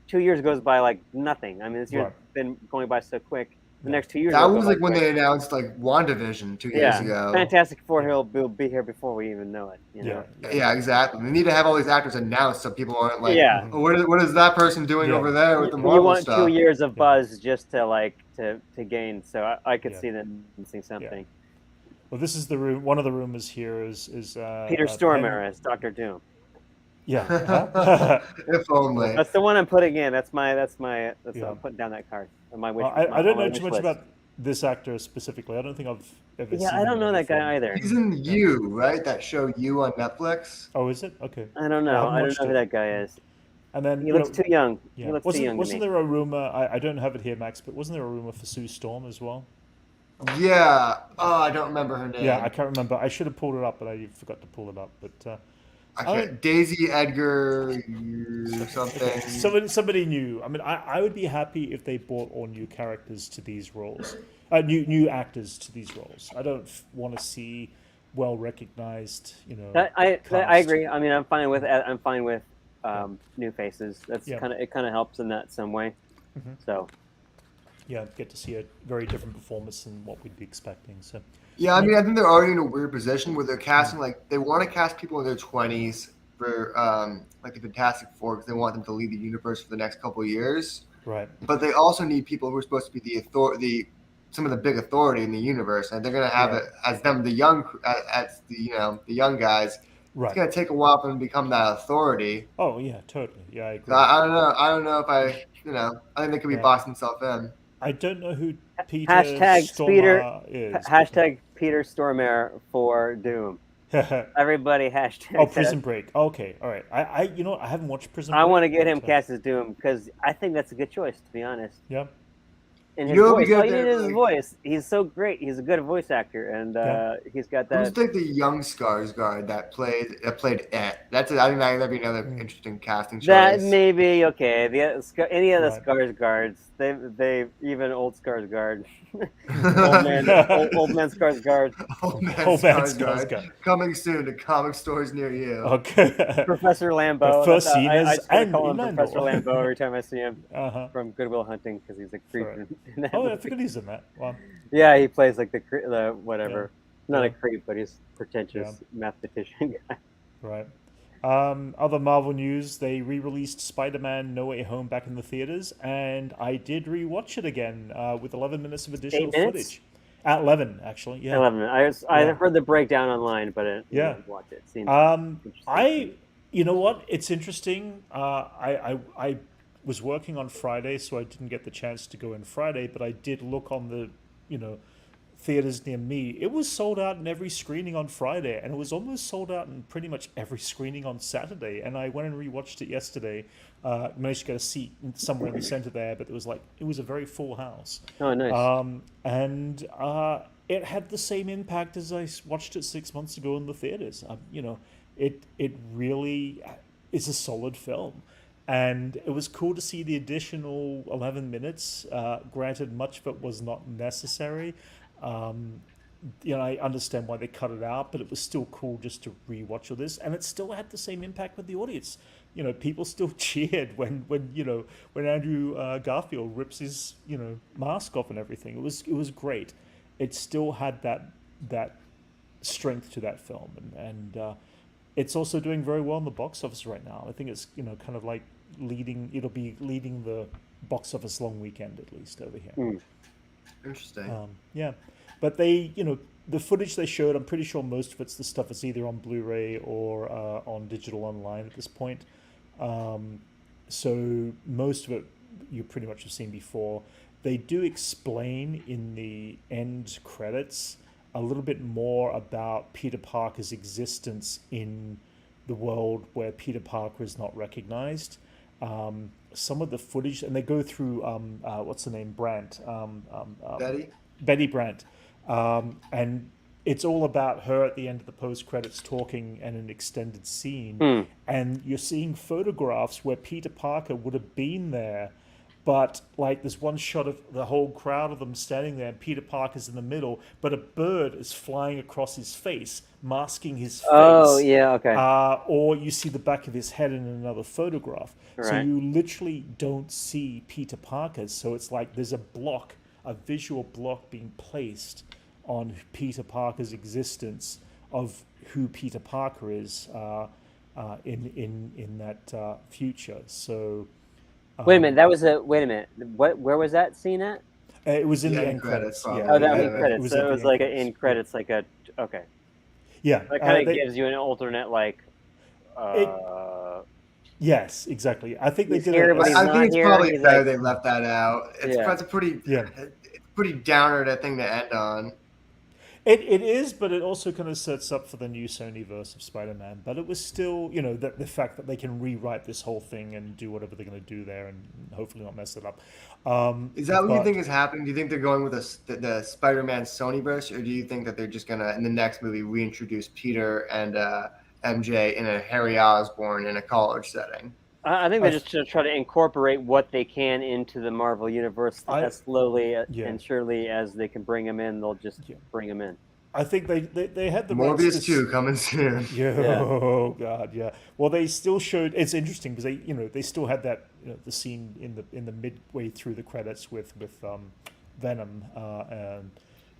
B: 2 years goes by like nothing. I mean, this year's
A: Right.
B: been going by so quick. The
A: Yeah.
B: next 2 years.
C: That
B: will
C: was
B: go
C: like
B: by
C: when
B: quick.
C: they announced like WandaVision 2 years ago.
B: Fantastic Four
A: Yeah.
B: will be here before we even know it. You know?
C: Yeah, exactly. They need to have all these actors announced so people aren't like,
B: Yeah.
C: oh, what is that person doing
A: Yeah.
C: over there with the
B: You
C: Marvel
B: want
C: stuff?
B: 2 years of buzz just to like to gain. So I could
A: Yeah.
B: see them seeing something.
A: Well, this is the room. One of the rumors here is
B: Peter Stormare as Doctor Doom.
A: Yeah.
C: If only.
B: That's the one I'm putting in. That's
A: Yeah.
B: I'm putting down that card on my wish.
A: Well, I don't
B: on my
A: know
B: wish
A: too much
B: list.
A: about this actor specifically. I don't think I've ever seen
B: Yeah, I don't
A: him
B: know
A: in
B: that guy
A: anything.
B: either.
C: He's in You, right? That show You on Netflix.
A: Oh, is it? Okay.
B: I don't know.
A: haven't
B: I don't
A: watched
B: know who
A: it.
B: that guy is.
A: And then
B: He
A: you
B: looks
A: know,
B: too young.
A: yeah.
B: He looks too young to
A: Wasn't
B: me.
A: there a rumor? I don't have it here, Max, but wasn't there a rumor for Sue Storm as well?
C: Yeah. Oh, I don't remember her name.
A: Yeah, I can't remember. I should have pulled it up, but I forgot to pull it up. But
C: I can't. Daisy Edgar or something.
A: somebody new. I mean, I would be happy if they brought all new characters to these roles, new actors to these roles. I don't want to see well recognized.
B: I
A: cast.
B: agree. I mean, I'm fine with new faces. That's
A: Yeah.
B: kind of helps in that some way. So
A: Yeah, get to see a very different performance than what we'd be expecting. So
C: Yeah, I mean, I think they're already in a weird position where they're casting like they want to cast people in their 20s for like the Fantastic Four because they want them to lead the universe for the next couple of years.
A: right.
C: But they also need people who are supposed to be some of the big authority in the universe, and they're going to have
A: Right.
C: it as them, the young, as the young guys.
A: Right.
C: It's going to take a while for them to become that authority.
A: Oh yeah, totally. Yeah, I agree.
C: So I don't know. I don't know if I think they could be
A: Yeah.
C: boxing themselves in.
A: I don't know who Peter
B: Hashtag
A: Stormare is.
B: hashtag Peter Stormare for Doom. Everybody hashtag.
A: Oh,
B: that.
A: Prison Break. Okay, all right. I haven't watched Prison Break.
B: I want to get him
A: but,
B: cast as Doom because I think that's a good choice, to be honest.
A: Yeah.
B: And
C: You
B: his
C: know what would
B: voice,
C: be
B: all
C: good
B: you need
C: there,
B: is his
C: like-
B: voice. He's so great. He's a good voice actor, and he's got
C: Who's
B: that.
C: like the young Skarsgård that played it? That's it. I think that'd be another interesting casting choice.
B: That may be okay. Any of the
A: Right.
B: Skarsgårds, they even old Skarsgård, old man Skarsgård,
C: Old Man
A: Old Man
C: Skarsgård.
A: Skarsgård.
C: Coming soon to comic stores near you.
A: Okay.
B: Professor Lambeau.
A: The first
B: That's how-
A: scene
B: I
A: is
B: just wanna
A: and
B: call him
A: in
B: Professor
A: Andor.
B: Lambeau every time I see him
A: Uh-huh.
B: from Good Will Hunting because he's a creep.
A: Right.
B: in that
A: Oh, I
B: movie.
A: forgot he's in that. Wow.
B: Yeah, he plays like the whatever. Not
A: Yeah.
B: a creep, but he's pretentious mathematician guy.
A: Right. Other Marvel news, they re-released Spider-Man No Way Home back in the theaters, and I did re-watch it again with 11 minutes of additional
B: 8 minutes?
A: footage. At 11, actually, yeah.
B: 11. I
A: Yeah.
B: heard the breakdown online, but I
A: Yeah.
B: didn't watch it. Seems
A: I, you know what? It's interesting. I was working on Friday, so I didn't get the chance to go in Friday, but I did look on the, theaters near me. It was sold out in every screening on Friday, and it was almost sold out in pretty much every screening on Saturday. And I went and rewatched it yesterday. Managed to get a seat somewhere in the center there, but it was a very full house.
B: Oh, nice.
A: And it had the same impact as I watched it 6 months ago in the theaters. It really is a solid film. And it was cool to see the additional 11 minutes. Granted, much of it was not necessary. I understand why they cut it out, but it was still cool just to rewatch all this. And it still had the same impact with the audience. People still cheered when Andrew Garfield rips his mask off and everything. It was great. It still had that strength to that film, and it's also doing very well in the box office right now. I think it's kind of like it'll be leading the box office long weekend at least over here.
C: Interesting.
A: Yeah, but they the footage they showed, I'm pretty sure most of it's the stuff that's either on Blu-ray or on digital online at this point. So most of it you pretty much have seen before. They do explain in the end credits a little bit more about Peter Parker's existence in the world where Peter Parker is not recognized. Some of the footage, and they go through what's the name, Brent, Betty Brant, and it's all about her at the end of the post credits talking and an extended scene, and you're seeing photographs where Peter Parker would have been there but like there's one shot of the whole crowd of them standing there and Peter Parker's in the middle, but a bird is flying across his face, masking his face.
B: Oh, yeah, okay.
A: Or you see the back of his head in another photograph. So
B: Right.
A: you literally don't see Peter Parker. So it's like there's a visual block being placed on Peter Parker's existence of who Peter Parker is in that future. So
B: Wait a minute. Wait a minute. Where was that scene at?
A: it was in
C: The
A: the
C: end
A: end
C: credits,
A: credits.
C: probably.
B: Oh, that was
C: Yeah,
B: in credits. So
A: at
B: it
A: the
B: was like an
A: credits.
B: in credits, like a okay.
A: Yeah,
B: That kind of
A: they-
B: gives you an alternate, like.
A: yes, exactly. I think they
B: He's
A: did
B: here,
A: it.
B: but he's
C: I
B: not
C: think it's
B: here,
C: probably
B: he's
C: better
B: like-
C: they left that out. It's,
B: Yeah.
C: that's a pretty,
A: Yeah.
C: it's pretty downer thing to end on.
A: It is, but it also kind of sets up for the new Sony verse of Spider-Man. But it was still, the fact that they can rewrite this whole thing and do whatever they're going to do there, and hopefully not mess it up.
C: Is that what you
A: but-
C: think is happening? Do you think they're going with the Spider-Man Sonyverse, or do you think that they're just gonna in the next movie reintroduce Peter and MJ in a Harry Osborn in a college setting?
B: I think they're just to try to incorporate what they can into the Marvel universe as slowly
A: Yeah.
B: and surely as they can bring them in. They'll just bring them in.
A: I think they had the rights
C: Morbius
A: to
C: 2 coming soon.
A: Oh God, yeah. Well, they still showed. It's interesting because they still had that the scene in the midway through the credits with Venom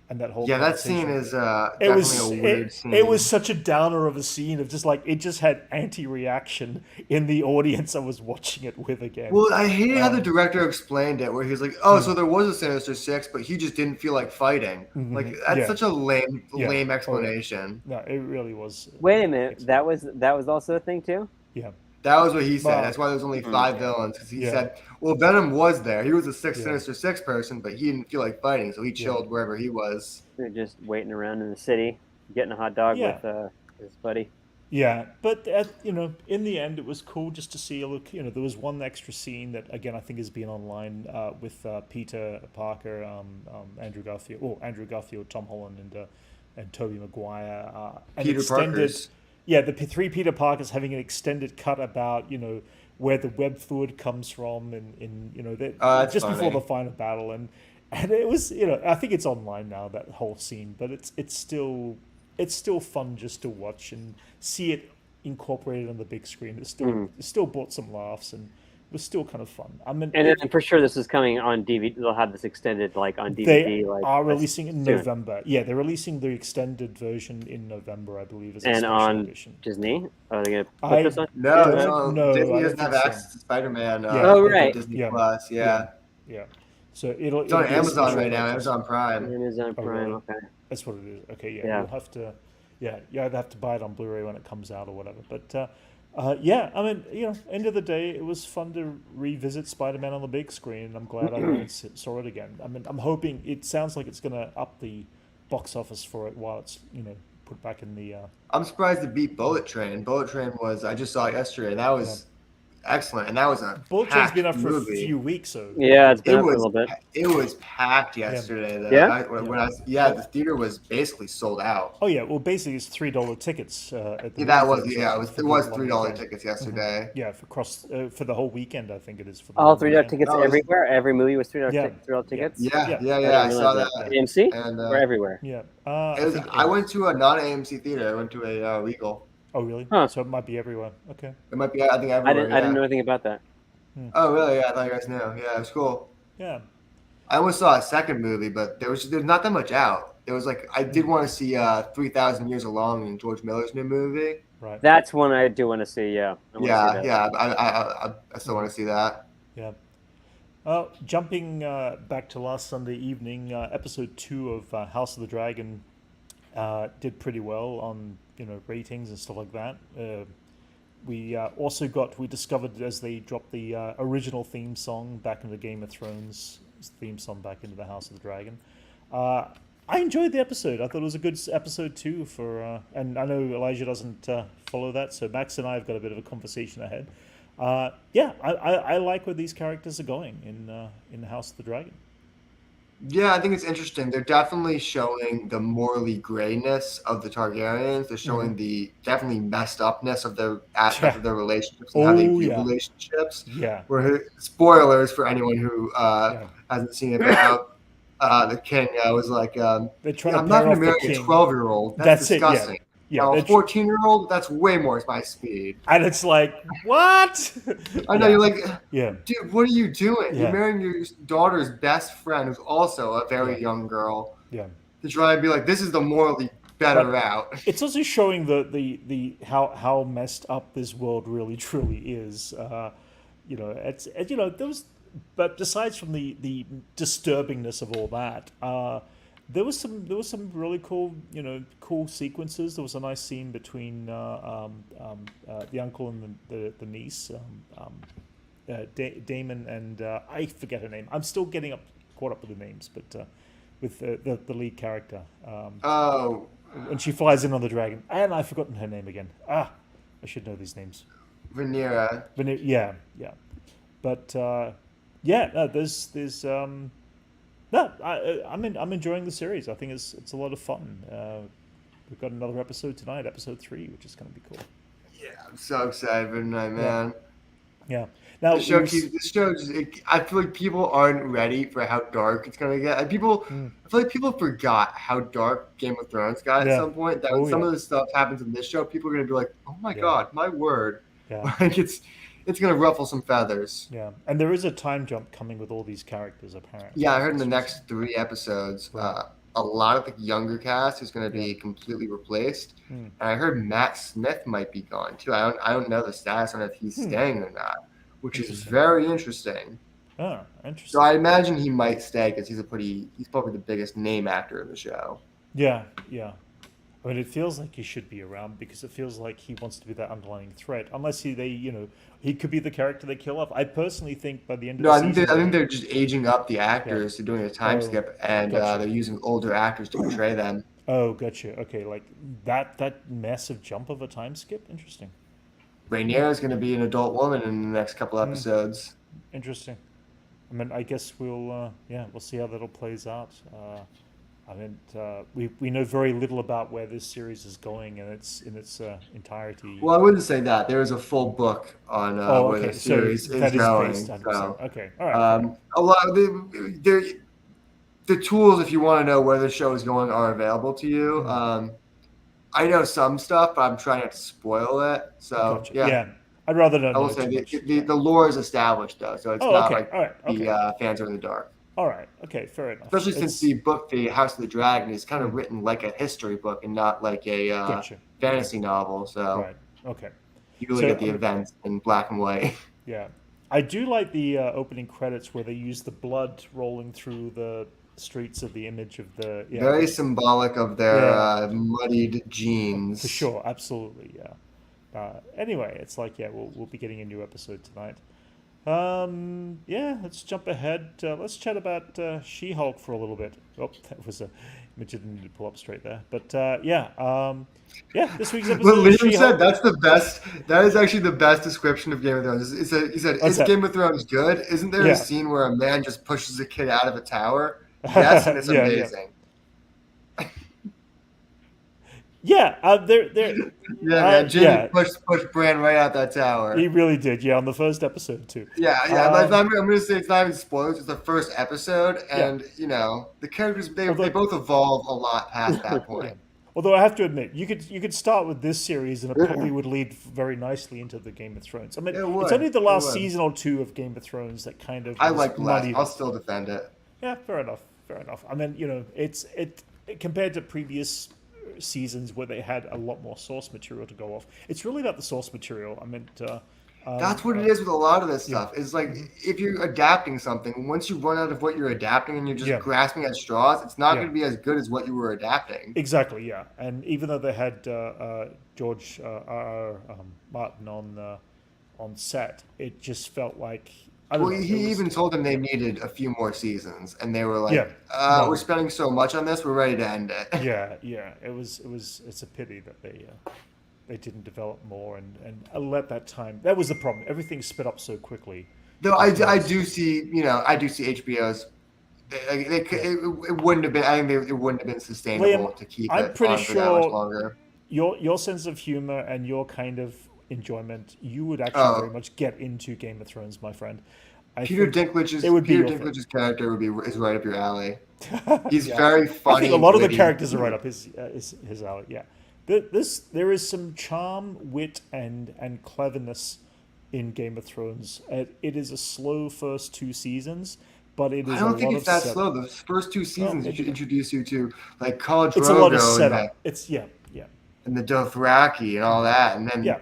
A: and that whole
C: Yeah, that scene
A: conversation.
C: is definitely a weird scene.
A: It was such a downer of a scene of just like it just had anti-reaction in the audience I was watching it with again.
C: Well, I hated how the director explained it, where he was like, "Oh, so there was a Sinister Six, but he just didn't feel like fighting." Like that's
A: Yeah.
C: such a lame
A: Yeah.
C: explanation.
A: No, it really was.
B: Wait a minute. That was also a thing too.
A: Yeah.
C: That was what he said.
A: Well,
C: That's why there's only 5 villains, because he
A: Yeah.
C: said, "Well, Venom was there. He was a
A: Yeah.
C: Sinister Six person, but he didn't feel like fighting, so he chilled wherever he was."
B: They're just waiting around in the city, getting a hot dog
A: Yeah.
B: with his buddy.
A: Yeah, but in the end, it was cool just to see a look. There was one extra scene that again I think has been online with Peter Parker, Andrew Garfield, Tom Holland, and Tobey Maguire. An
C: Peter
A: extended,
C: Parkers.
A: yeah, the three Peter Parkers having an extended cut about where the web fluid comes from, and
C: That's
A: just before
C: funny.
A: the final battle, and it was I think it's online now, that whole scene, but it's still fun just to watch and see it incorporated on the big screen. It still brought some laughs and was still kind of fun. I mean,
B: And then for sure, this is coming on DVD. They'll have this extended, like on DVD.
A: they
B: like
A: are releasing in
B: soon.
A: November. Yeah, they're releasing the extended version in November, I believe, as a
B: And
A: special
B: on
A: edition.
B: Disney. Are they gonna put
A: I-
B: this on?
C: No,
A: Yeah,
C: no,
A: no,
C: Disney
A: I
C: doesn't
A: don't
C: have
A: think so.
C: access to Spider-Man.
A: Yeah.
B: Oh,
C: through
B: right.
C: Disney
A: Yeah.
C: Plus, yeah.
A: Yeah. So it'll
C: It's on
A: be a
C: Amazon
A: special
C: right now,
A: edition.
C: Amazon Prime.
B: Amazon Prime.
A: really?
B: Okay.
A: That's what it is. Okay, yeah,
B: Yeah.
A: you'll have to, you either have to buy it on Blu-ray when it comes out or whatever. But yeah, I mean, end of the day, it was fun to revisit Spider-Man on the big screen. And I'm glad I saw it again. I mean, I'm hoping it sounds like it's going to up the box office for it while it's put back in the.
C: I'm surprised it beat Bullet Train. Bullet Train was, I just saw it yesterday, and that was excellent, and that was a
A: Bullet Train's been up
C: packed
A: for a
C: movie.
A: few weeks, so
B: Yeah, it's been
C: It
B: up for a
C: was,
B: little bit.
C: it was packed yesterday. Though.
B: Yeah?
C: The theater was basically sold out.
A: Oh yeah, well basically it's $3 tickets. At the
C: Yeah, that
A: movie
C: was
A: theater
C: it was
A: for the long
C: $3
A: weekend.
C: tickets yesterday.
A: Yeah, for the whole weekend, I think it is for the
B: All
A: whole
B: $3
A: weekend.
B: tickets
C: That was-
B: everywhere. Every movie was $3
A: Yeah.
B: $3 tickets.
C: Yeah,
A: Yeah.
C: I saw
B: realize
C: that.
B: AMC
C: And
B: or everywhere.
A: Yeah.
C: I went to a non-AMC theater. I went to a Regal.
A: Oh really?
B: Huh.
A: So it might be everywhere. Okay.
C: It might be, I think, everywhere.
B: I didn't
C: yeah.
B: know anything about that.
C: Oh, really? Yeah, I thought you guys knew. Yeah, it was cool.
A: Yeah.
C: I almost saw a second movie, but there's not that much out. It was like I did want to see 3,000 Years Along in George Miller's new movie.
A: Right.
B: That's one I do want to see. Yeah. I wanna see
C: Yeah,
B: that.
C: yeah. I still want to see that.
A: Yeah. Jumping back to last Sunday evening, episode 2 of House of the Dragon did pretty well on ratings and stuff like that. We discovered as they dropped the original theme song back into Game of Thrones theme song back into the House of the Dragon. I enjoyed the episode. I thought it was a good episode too. And I know Elijah doesn't follow that, so Max and I have got a bit of a conversation ahead. I like where these characters are going in the House of the Dragon.
C: Yeah, I think it's interesting. They're definitely showing the morally grayness of the Targaryens. They're showing the definitely messed upness of the aspect
A: Yeah.
C: of their relationships and how they
A: Oh
C: view
A: yeah.
C: relationships.
A: Yeah.
C: Where spoilers for anyone who
A: Yeah.
C: hasn't seen it, but how the king was like,
A: They're trying
C: "Yeah,
A: to
C: I'm not
A: pair
C: going to
A: off the
C: marry a
A: king.
C: 12-year-old. That's
A: That's it. Yeah.
C: disgusting.
A: Yeah.
C: Now a 14-year-old, that's way more my speed."
A: And it's like, what?
C: I know
A: Yeah.
C: you're like,
A: Yeah.
C: dude, what are you doing? You're
A: Yeah.
C: marrying your daughter's best friend, who's also a
A: Yeah.
C: very young girl,
A: Yeah.
C: to try and be like, this is the morally better
A: But
C: route.
A: it's also showing the how messed up this world really truly is. Those. But besides from the disturbingness of all that, there was some really cool sequences. There was a nice scene between the uncle and the niece, Damon and I forget her name. I'm still getting caught up with the names, but with the lead character.
C: Oh,
A: When she flies in on the dragon, and I've forgotten her name again. I should know these names.
C: Rhaenyra.
A: Yeah, yeah, but yeah, no, there's no, I'm enjoying the series. I think it's a lot of fun. We've got another episode tonight, episode 3, which is going to be cool.
C: Yeah, I'm so excited for tonight, man.
A: Yeah. Now
C: This show I feel like people aren't ready for how dark it's gonna get. And I feel like people forgot how dark Game of Thrones got at some point. That when some of this stuff happens in this show, people are gonna be like, "Oh my god, my word!"
A: Yeah.
C: Like it's gonna ruffle some feathers.
A: Yeah, and there is a time jump coming with all these characters, apparently.
C: Yeah, I heard in the next 3 episodes, a lot of the younger cast is going to be completely replaced, and I heard Matt Smith might be gone too. I don't know the status on if he's staying or not, which is very interesting.
A: Oh, interesting.
C: So I imagine he might stay because he's probably the biggest name actor in the show.
A: Yeah, yeah. I mean, it feels like he should be around because it feels like he wants to be that underlying threat. Unless he could be the character they kill off. I personally think by the end of the season...
C: I think they're just aging up the actors. They're doing a time skip, and they're using older actors to portray them.
A: Oh, gotcha. Okay, like that massive jump of a time skip? Interesting.
C: Rhaenyra is going to be an adult woman in the next couple episodes.
A: Interesting. I mean, I guess we'll see how that all plays out. I mean, we know very little about where this series is going in its entirety.
C: Well, I wouldn't say that. There is a full book on where the series is going.
A: Based on okay, all right.
C: A lot of the tools, if you want to know where the show is going, are available to you. I know some stuff, but I'm trying not to spoil it. So
A: gotcha. Yeah, I'd rather not.
C: I will say the lore is established though, so it's not like the fans are in the dark.
A: All right. Okay. Fair enough.
C: Especially since the book, The House of the Dragon, is kind of written like a history book and not like a fantasy novel. So
A: right. Okay.
C: You really get the events in black and white.
A: Yeah, I do like the opening credits where they use the blood rolling through the streets of the image of the
C: very symbolic of their muddied jeans.
A: For sure. Absolutely. Yeah. Anyway, it's like we'll be getting a new episode tonight. Let's jump ahead. Let's chat about She-Hulk for a little bit. Oh, that was a image I didn't need to pull up straight there. But this week's episode.
C: What Liam said, that's the best. That is actually the best description of Game of Thrones. He said, "Is Game of Thrones good? Isn't there a scene where a man just pushes a kid out of a tower? Yes, and it's amazing." Jimmy pushed Bran right out that tower.
A: He really did, on the first episode too.
C: I'm going to say it's not even spoilers. It's the first episode, and the characters they both evolve a lot past that point.
A: Yeah. Although I have to admit, you could start with this series, and it probably would lead very nicely into the Game of Thrones. I mean, it's only the last season or 2 of Game of Thrones that kind of.
C: I like less. I'll still defend it.
A: Yeah, fair enough. I mean, it's compared to previous seasons where they had a lot more source material to go off. It's really about the source material. I mean,
C: that's what it is with a lot of this stuff. It's like if you're adapting something, once you run out of what you're adapting and you're just grasping at straws, it's not going to be as good as what you were adapting.
A: Exactly. Yeah, and even though they had George Martin on set, it just felt like.
C: He even told them they needed a few more seasons, and they were like, "We're spending so much on this, we're ready to end it."
A: Yeah. It's a pity that they didn't develop more and let that time. That was the problem. Everything sped up so quickly.
C: Though I do see HBO's it wouldn't have been. I think it wouldn't have been sustainable
A: Liam,
C: to keep
A: I'm
C: it
A: pretty
C: on for that much
A: sure
C: longer.
A: your sense of humor and your kind of enjoyment, you would actually very
C: Oh,
A: much get into Game of Thrones, my friend. I
C: Peter
A: think it would be
C: Peter
A: your thing.
C: Dinklage's character is right up your alley. He's
A: Yeah,
C: very
A: I think
C: funny
A: a
C: and
A: lot of the
C: witty.
A: characters are right up his alley. Yeah, there is some charm, wit, and cleverness in Game of Thrones. It is a slow first 2 seasons, but it
C: I
A: is a
C: don't think
A: lot
C: it's
A: of
C: that
A: set.
C: slow. The first two
A: Well,
C: seasons
A: maybe not.
C: introduce you to like Khal
A: It's a lot of
C: Drogo
A: setup. It's yeah,
C: and the Dothraki and all that, and then
A: yeah,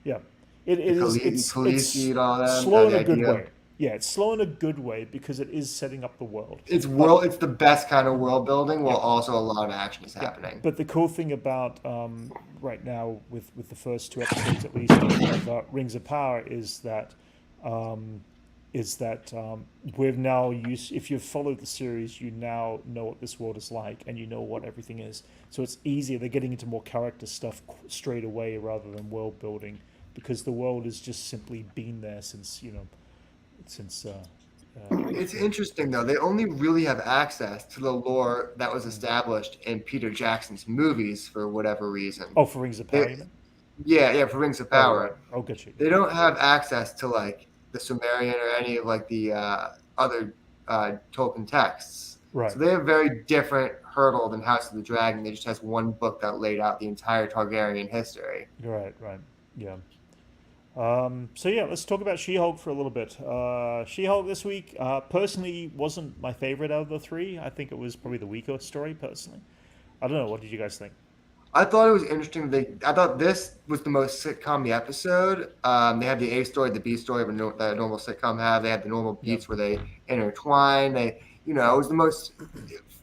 A: yeah. It
C: the
A: is
C: Khaleesi
A: it's
C: and all that.
A: slow in
C: The
A: a good
C: idea.
A: way. Yeah, it's slow in a good way because it is setting up the world.
C: It's the best kind of world building, while
A: Yeah.
C: also a lot of action is
A: Yeah,
C: happening.
A: but the cool thing about right now with the first 2 episodes at least of Rings of Power um, is that we've now used. If you've followed the series, you now know what this world is like, and you know what everything is. So it's easier. They're getting into more character stuff straight away rather than world building because the world has just simply been there since since.
C: It's interesting though. They only really have access to the lore that was established in Peter Jackson's movies for whatever reason.
A: Oh, for Rings of Power, you mean?
C: Yeah, for Rings of
A: Oh, right.
C: Power.
A: Oh, good shit.
C: They don't have access to like the Sumerian or any of like the other Tolkien texts.
A: Right.
C: So they have a very different hurdle than House of the Dragon. They just has one book that laid out the entire Targaryen history.
A: Right. Yeah. So yeah, let's talk about She-Hulk for a little bit. She-Hulk this week, personally, wasn't my favorite out of the three. I think it was probably the weaker story, personally. I don't know. What did you guys think?
C: I thought it was interesting. I thought this was the most sitcom episode. They had the A story, the B story that a normal sitcom have. They had the normal beats where they intertwine. It was the most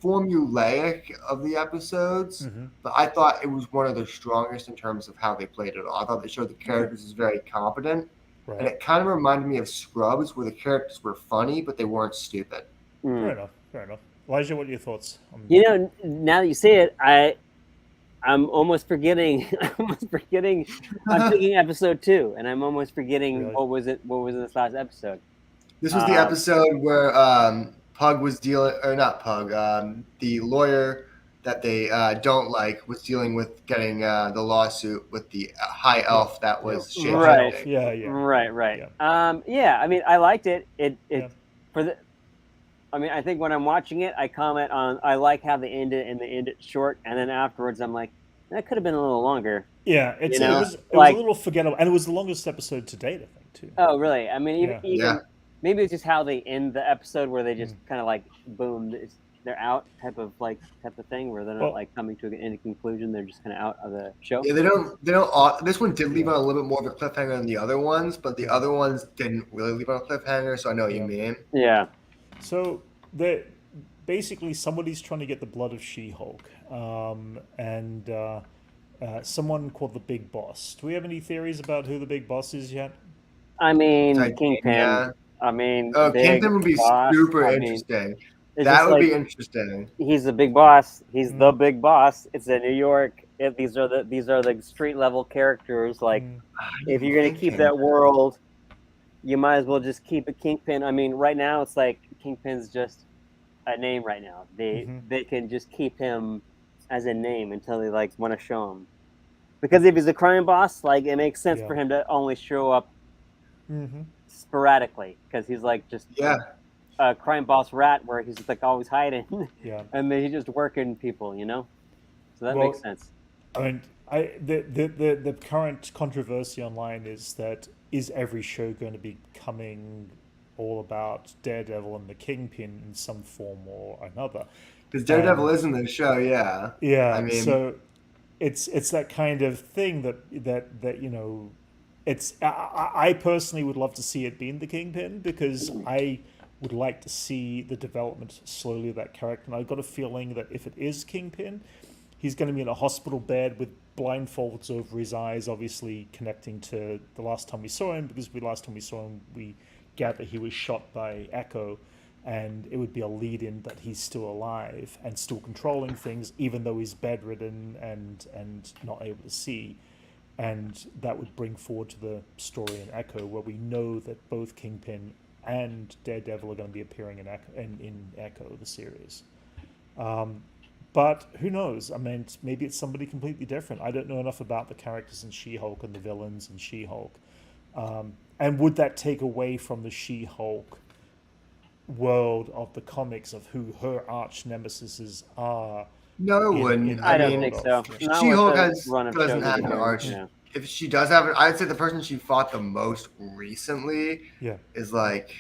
C: formulaic of the episodes.
A: Mm-hmm.
C: But I thought it was one of the strongest in terms of how they played it all. I thought they showed the characters as very competent.
A: Right.
C: And it kind of reminded me of Scrubs, where the characters were funny, but they weren't stupid.
A: Fair enough. Elijah, what are your thoughts?
B: Now that you say it, I'm almost forgetting. I'm thinking episode 2, and I'm almost forgetting
A: Really?
B: what was in this last episode.
C: This was the episode where Pug was dealing, or not Pug, the lawyer that they don't like was dealing with getting the lawsuit with the high elf that was shit.
B: Right.
A: Yeah.
B: Right.
A: Yeah.
B: I mean, I liked it.
A: Yeah.
B: I think when I'm watching it, I comment on I like how they end it and they end it short, and then afterwards I'm like, that could have been a little longer.
A: Yeah, it was a little forgettable, and it was the longest episode to date, I think, too.
B: Oh, really? I mean, even maybe it's just how they end the episode, where they just kind of like boom, they're out type of thing, where they're not like coming to any conclusion. They're just kind of out of the show.
C: Yeah, they don't. This one did leave on a little bit more of a cliffhanger than the other ones, but the other ones didn't really leave on a cliffhanger. So I know what you mean.
B: Yeah.
A: So basically somebody's trying to get the blood of She-Hulk, and someone called the Big Boss. Do we have any theories about who the Big Boss is yet?
B: I mean,
C: Kingpin.
B: Yeah. I mean,
C: Kingpin would be super interesting. That would be interesting.
B: He's the big boss. He's the big boss. It's in New York. These are the street level characters. Like, if you're gonna keep that world, you might as well just keep it Kingpin. I mean, right now it's like Kingpin's just a name. Right now, they can just keep him as a name until they like want to show him. Because if he's a crime boss, like it makes sense for him to only show up sporadically, because he's like just a crime boss rat where he's like always hiding, and then he's just working people, So that makes sense.
A: I mean, the current controversy online is every show going to be becoming all about Daredevil and the Kingpin in some form or another?
C: Because Daredevil is in the show, yeah.
A: Yeah,
C: I mean,
A: so it's that kind of thing that it's. I personally would love to see it being the Kingpin, because I would like to see the development slowly of that character. And I've got a feeling that if it is Kingpin, he's going to be in a hospital bed with blindfolds over his eyes, obviously connecting to the last time we saw him, because last time we saw him, we gather he was shot by Echo, and it would be a lead-in that he's still alive and still controlling things, even though he's bedridden and not able to see. And that would bring forward to the story in Echo, where we know that both Kingpin and Daredevil are going to be appearing in Echo, the series. But who knows? I mean, maybe it's somebody completely different. I don't know enough about the characters in She-Hulk and the villains in She-Hulk. And would that take away from the She-Hulk world of the comics of who her arch nemesis are?
C: No, it wouldn't.
B: I don't
C: mean,
B: think so.
C: She-Hulk
B: Run
C: doesn't have an arch.
B: Yeah.
C: If she does have it, I'd say the person she fought the most recently is like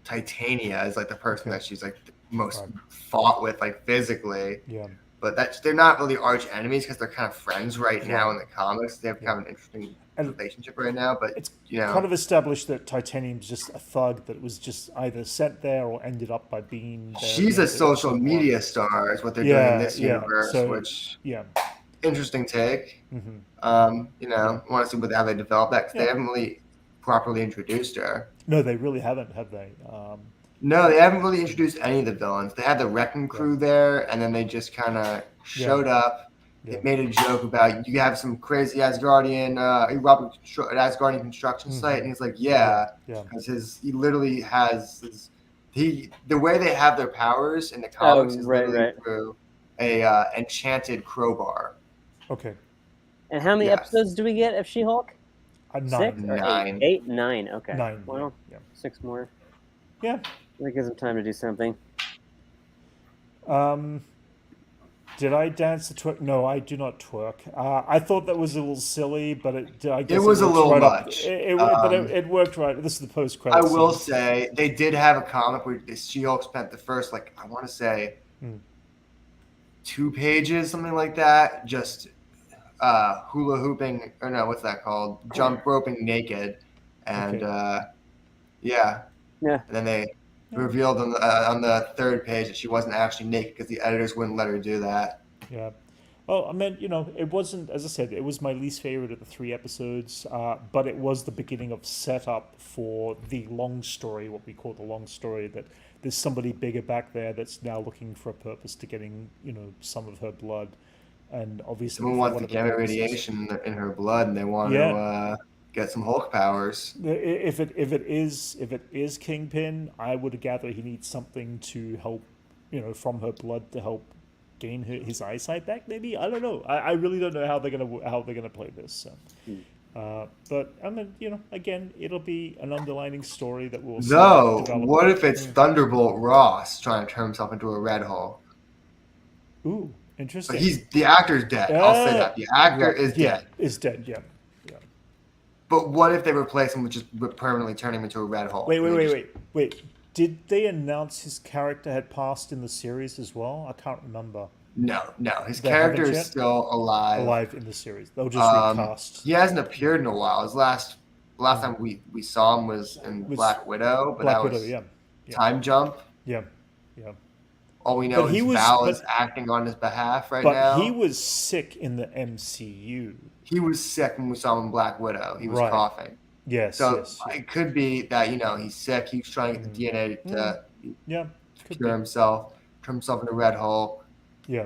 C: Titania is like the person that she's like the most fought with, like physically.
A: Yeah.
C: But they're not really arch enemies because they're kind of friends right now in the comics. They have kind of an interesting relationship right now. But
A: it's
C: you know,
A: kind of established that Titanium's just a thug that was just either sent there or ended up by being there.
C: She's a social media star, is what they're doing in this universe, which interesting take.
A: Mm-hmm.
C: You know, I want to see how they develop that because they haven't really properly introduced her.
A: No, they really haven't, have they?
C: No, they haven't really introduced any of the villains. They had the Wrecking Crew there, and then they just kind of showed up. They made a joke about you have some crazy Asgardian, he robbed an Asgardian construction site, and he's like, because he literally has the way they have their powers in the comics is literally through a enchanted crowbar.
A: Okay.
B: And how many episodes do we get of She-Hulk?
A: 9.
B: 6 or
C: 9.
B: 8? 9. Okay.
A: 9.
B: Well, 6 more.
A: Yeah.
B: That gives them time to do something.
A: Did I dance the twerk? No, I do not twerk. I thought that was a little silly, but I guess
C: it was a little
A: right
C: much.
A: But it worked right. This is the post-credits.
C: I will say they did have a comic where She-Hulk spent the first, like, I want to say 2 pages, something like that, just hula hooping, or no, what's that called? Jump roping naked, and and then they revealed on the 3rd page that she wasn't actually naked because the editors wouldn't let her do that.
A: Yeah. Well, I mean, you know, it wasn't, as I said, it was my least favorite of the 3 episodes, but it was the beginning of setup for the long story, what we call the long story, that there's somebody bigger back there that's now looking for a purpose to getting, you know, some of her blood. And obviously,
C: someone wants to gamma radiation in her blood, and they want to get some Hulk powers.
A: If it is Kingpin, I would gather he needs something to help, you know, from her blood to help gain his eyesight back. Maybe, I don't know. I really don't know how they're gonna play this. So. But I mean, you know, again, it'll be an underlining story that will.
C: No, what if it's Thunderbolt Ross trying to turn himself into a Red Hulk?
A: Ooh. Interesting.
C: But the actor's dead. I'll say that. The actor is dead.
A: Is dead, yeah.
C: But what if they replace him with just permanently turning him into a Red Hulk?
A: Wait. Did they announce his character had passed in the series as well? I can't remember.
C: No. His character is still alive.
A: Alive in the series. They'll just recast.
C: He hasn't appeared in a while. His last time we saw him was in Black Widow, but that was Time Jump.
A: Yeah.
C: All we know is Val is acting on his behalf now.
A: But he was sick in the MCU.
C: He was sick when we saw him in Black Widow. He was coughing.
A: Yes.
C: So it could be that, you know, he's sick. He's trying to get the DNA to cure himself, turn himself into Red Hulk.
A: Yeah.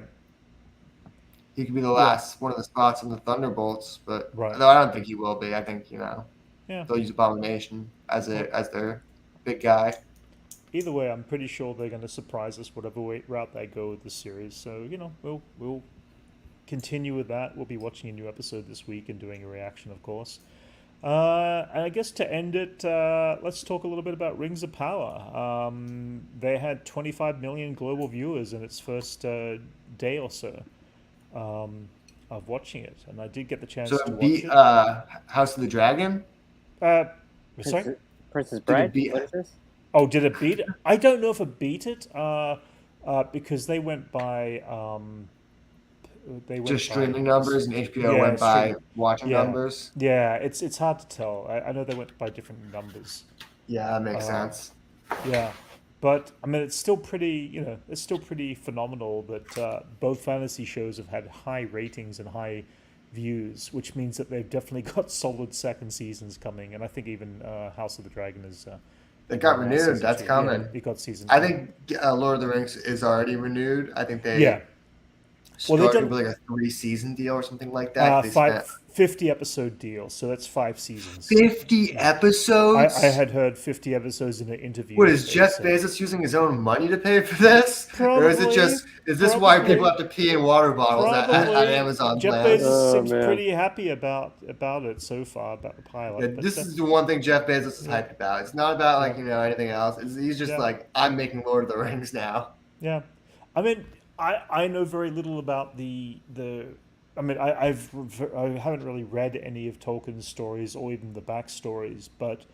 C: He could be the last one of the spots in the Thunderbolts, but no, I don't think he will be. I think, you know, they'll use Abomination as their big guy.
A: Either way, I'm pretty sure they're going to surprise us whatever route they go with the series. So, you know, we'll continue with that. We'll be watching a new episode this week and doing a reaction, of course. And I guess to end it, let's talk a little bit about Rings of Power. They had 25 million global viewers in its first day or so of watching it. And I did get the chance to watch it.
C: House of the Dragon?
A: Sorry?
B: Princess Bride? What is this?
A: Oh, did it beat it? I don't know if it beat it, because they went by
C: streaming numbers, and HBO went by watching numbers.
A: Yeah, it's hard to tell. I know they went by different numbers.
C: Yeah, that makes sense.
A: Yeah, but I mean, it's still pretty. You know, it's still pretty phenomenal that both fantasy shows have had high ratings and high views, which means that they've definitely got solid second seasons coming. And I think even House of the Dragon is.
C: It got renewed. That's coming.
A: It got season 2.
C: I think Lord of the Rings is already renewed. I think they started with like a 3-season deal or something like that.
A: 50-episode deal, so that's 5 seasons.
C: 50 episodes?
A: I had heard 50 episodes in an interview.
C: What, is Jeff Bezos using his own money to pay for this?
A: Probably,
C: or is it just, is this why people have to pee in water bottles at Amazon
A: Jeff
C: plans?
A: Bezos seems pretty happy about it so far, about the pilot.
C: Yeah, this is the one thing Jeff Bezos is hyped about. It's not about anything else. He's just like, I'm making Lord of the Rings now.
A: Yeah. I mean, I know very little about the I mean, I haven't really read any of Tolkien's stories or even the backstories, but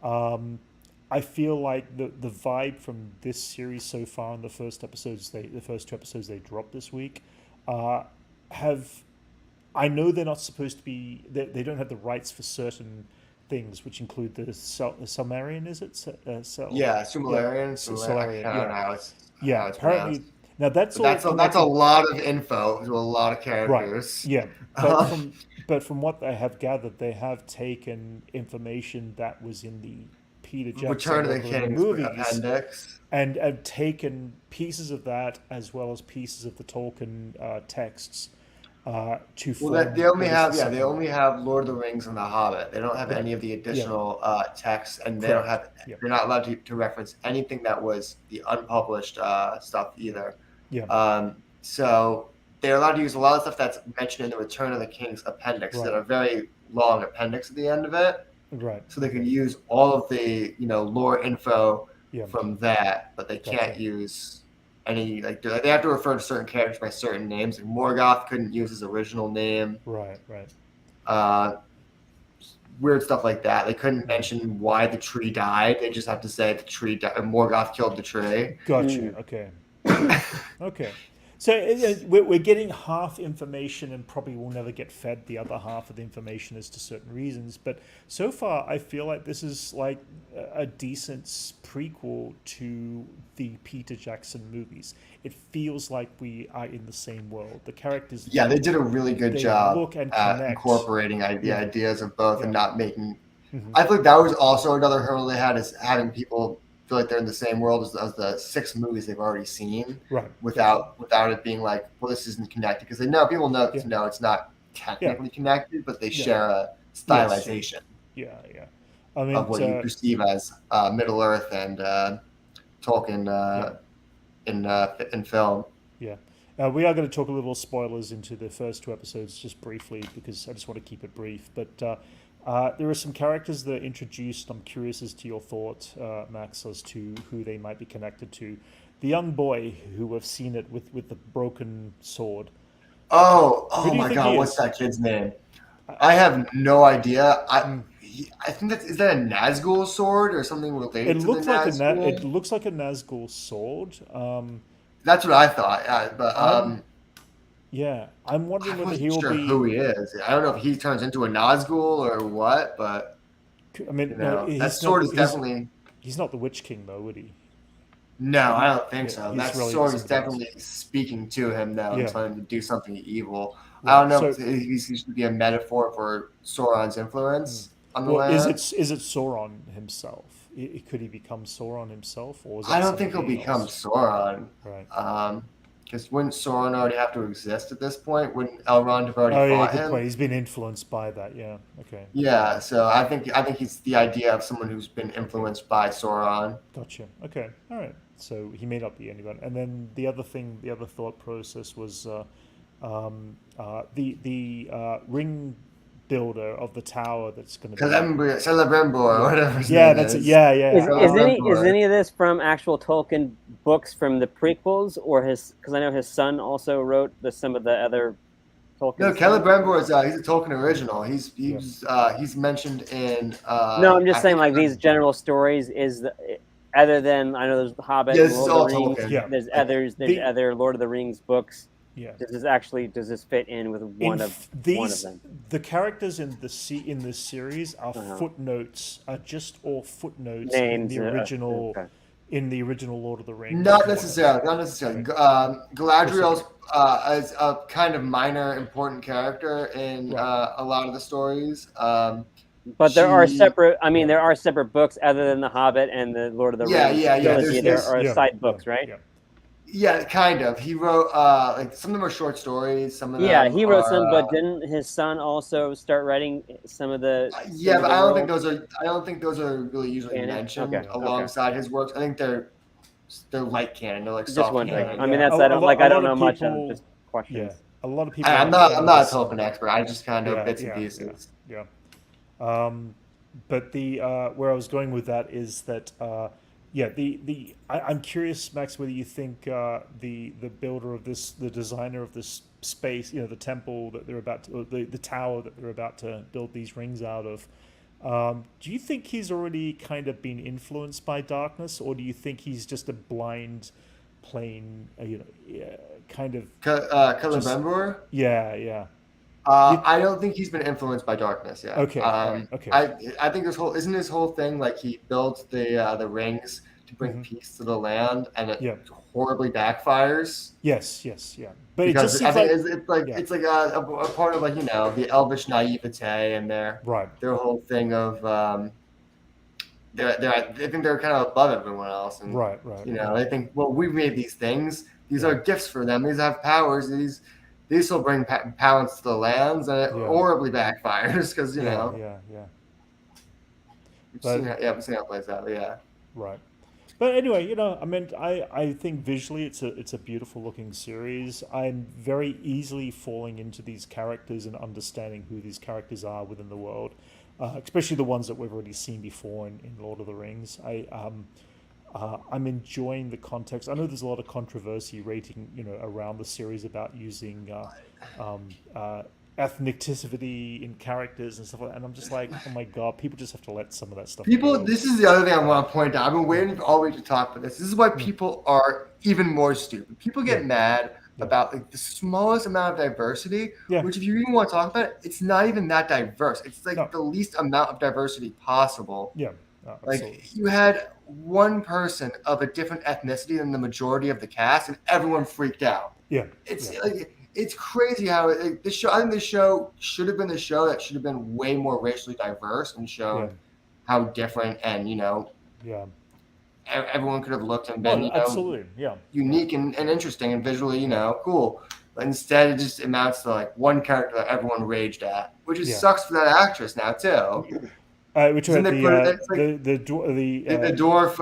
A: I feel like the vibe from this series so far in the first 2 episodes they dropped this week I know they're not supposed to be, they don't have the rights for certain things, which include the Silmarillion, is it?
C: Yeah, Silmarillion.
A: Silmarillion.
C: I don't know how it's
A: apparently. Now that's
C: a lot of info to a lot of characters.
A: Right. Yeah, but from what I have gathered, they have taken information that was in the Peter Jackson
C: Return of the King
A: movies
C: appendix
A: and have taken pieces of that as well as pieces of the Tolkien texts to form.
C: Well, they only have Lord of the Rings and The Hobbit. They don't have any of the additional texts, and they don't have. They're not allowed to reference anything that was the unpublished stuff either.
A: Yeah.
C: So they're allowed to use a lot of stuff that's mentioned in the Return of the King's appendix, that are very long appendix at the end of it.
A: Right.
C: So they could use all of the lore info from that, but they can't use any they have to refer to certain characters by certain names. Like Morgoth couldn't use his original name.
A: Right.
C: Weird stuff like that. They couldn't mention why the tree died. They just have to say the tree died. Morgoth killed the tree.
A: Gotcha. Okay. Okay. So we're getting half information and probably will never get fed the other half of the information as to certain reasons. But so far, I feel like this is like a decent prequel to the Peter Jackson movies. It feels like we are in the same world. The characters...
C: Yeah, they did a really good job at incorporating the ideas of both and not making... Mm-hmm. I think that was also another hurdle they had, is having people feel like they're in the same world as the 6 movies they've already seen,
A: right?
C: Without it being like, well, this isn't connected, because people know it's not technically connected, but they share a stylization.
A: Yeah. I mean,
C: of what you perceive as Middle Earth and Tolkien in film.
A: Yeah. We are going to talk a little spoilers into the first 2 episodes just briefly, because I just want to keep it brief. But there are some characters that are introduced. I'm curious as to your thought, Max, as to who they might be connected to. The young boy who we've seen it with the broken sword.
C: Oh my God! What's that kid's name? I have no idea. I think is that a Nazgul sword or something related to the Nazgul?
A: It looks like a Nazgul sword.
C: That's what I thought. But
A: yeah, I'm wondering whether he will be
C: who he is. I don't know if he turns into a Nazgul or what, but
A: I mean,
C: that sword is definitely.
A: He's not the Witch King, though, would he?
C: No, I don't think so. That
A: really
C: sword is definitely speaking to him, though, and telling him to do something evil.
A: Right.
C: I don't know if he should be a metaphor for Sauron's influence on the land.
A: Is it Sauron himself? Could he become Sauron himself, or
C: I don't think he'll become Sauron.
A: Right.
C: Because wouldn't Sauron already have to exist at this point? Wouldn't Elrond have already fought him?
A: Point. He's been influenced by that. Yeah. Okay.
C: Yeah. So I think he's the idea of someone who's been influenced by Sauron.
A: Gotcha. Okay. All right. So he may not be anyone. And then the other thought process was the ring builder of the tower that's going to be
C: Celebrimbor, whatever.
A: That's it. Yeah.
B: Is any of this from actual Tolkien books from the prequels, or because I know his son also wrote some of the other Tolkien.
C: No, Celebrimbor is he's a Tolkien original. He's mentioned in.
B: No, I'm just saying, like, these general stories other than, I know there's The Hobbit, Lord of the Rings.
C: Yeah.
B: There's other Lord of the Rings books.
A: Yeah.
B: Does this fit in with one of them?
A: The characters in this series are footnotes, are just all footnotes
B: Names,
A: in the original in the original Lord of the Rings.
C: Not necessarily. Galadriel's is a kind of minor important character in a lot of the stories.
B: But there are separate books other than The Hobbit and the Lord of the Rings.
C: Yeah.
B: There are side books, right?
C: Yeah, kind of. He wrote like some of them are short stories. Some of
B: Yeah,
C: them
B: he wrote
C: are.
B: some, but didn't his son also start writing some of the?
C: Yeah, but I don't think
B: world?
C: those are. I don't think those are really usually
B: Canon?
C: mentioned
B: Okay,
C: alongside his works. I think they're light canon. They're like
B: Just
C: soft
B: wondering.
C: canon.
B: I mean,
A: yeah.
B: that's I don't like.
A: A
B: I
A: lot
B: don't
A: of
B: know much.
A: people,
B: Just questions.
A: a lot of people.
C: I'm
A: aren't
C: not.
A: fond
C: I'm
A: of
C: not
A: his
C: a Tolkien
A: son.
C: expert. I just kind of bits and
A: Yeah,
C: pieces.
A: yeah. But the where I was going with that is that I'm curious, Max, whether you think the builder of this, the designer of this space, the temple that they're about to, or the tower that they're about to build these rings out of, do you think he's already kind of been influenced by darkness, or do you think he's just a blind, plain, kind of
C: Celebrimbor?
A: yeah.
C: I don't think he's been influenced by darkness yet.
A: Okay, right, okay.
C: I think his whole thing like he built the rings to bring peace to the land, and it horribly backfires.
A: Yes, yeah. But
C: Because
A: it just seems
C: it's like a part of like the elvish naivete and their whole thing of I think they're kind of above everyone else, and
A: right.
C: they think, well, we made these things. These are gifts for them. These have powers. These will bring balance to the lands, and it horribly backfires because
A: yeah.
C: We've seen how it plays out. Yeah.
A: Right. But anyway, I mean, I think visually it's a beautiful looking series. I'm very easily falling into these characters and understanding who these characters are within the world, especially the ones that we've already seen before in Lord of the Rings. I'm enjoying the context. I know there's a lot of controversy around the series about using ethnicity in characters and stuff like that. And I'm just like, oh my God, people just have to let some of that stuff go.
C: This is the other thing I want to point out. I've been waiting all week to talk about this. This is why people are even more stupid. People get mad about like the smallest amount of diversity, which if you even want to talk about it, it's not even that diverse. It's like the least amount of diversity possible.
A: Yeah.
C: Like you had one person of a different ethnicity than the majority of the cast, and everyone freaked out.
A: Yeah.
C: It's crazy how this show. I think this show should have been the show that should have been way more racially diverse and showed how different and everyone could have looked and been
A: absolutely
C: unique and interesting and visually cool. But instead, it just amounts to like one character that everyone raged at, which sucks for that actress now too.
A: Which was the
C: dwarf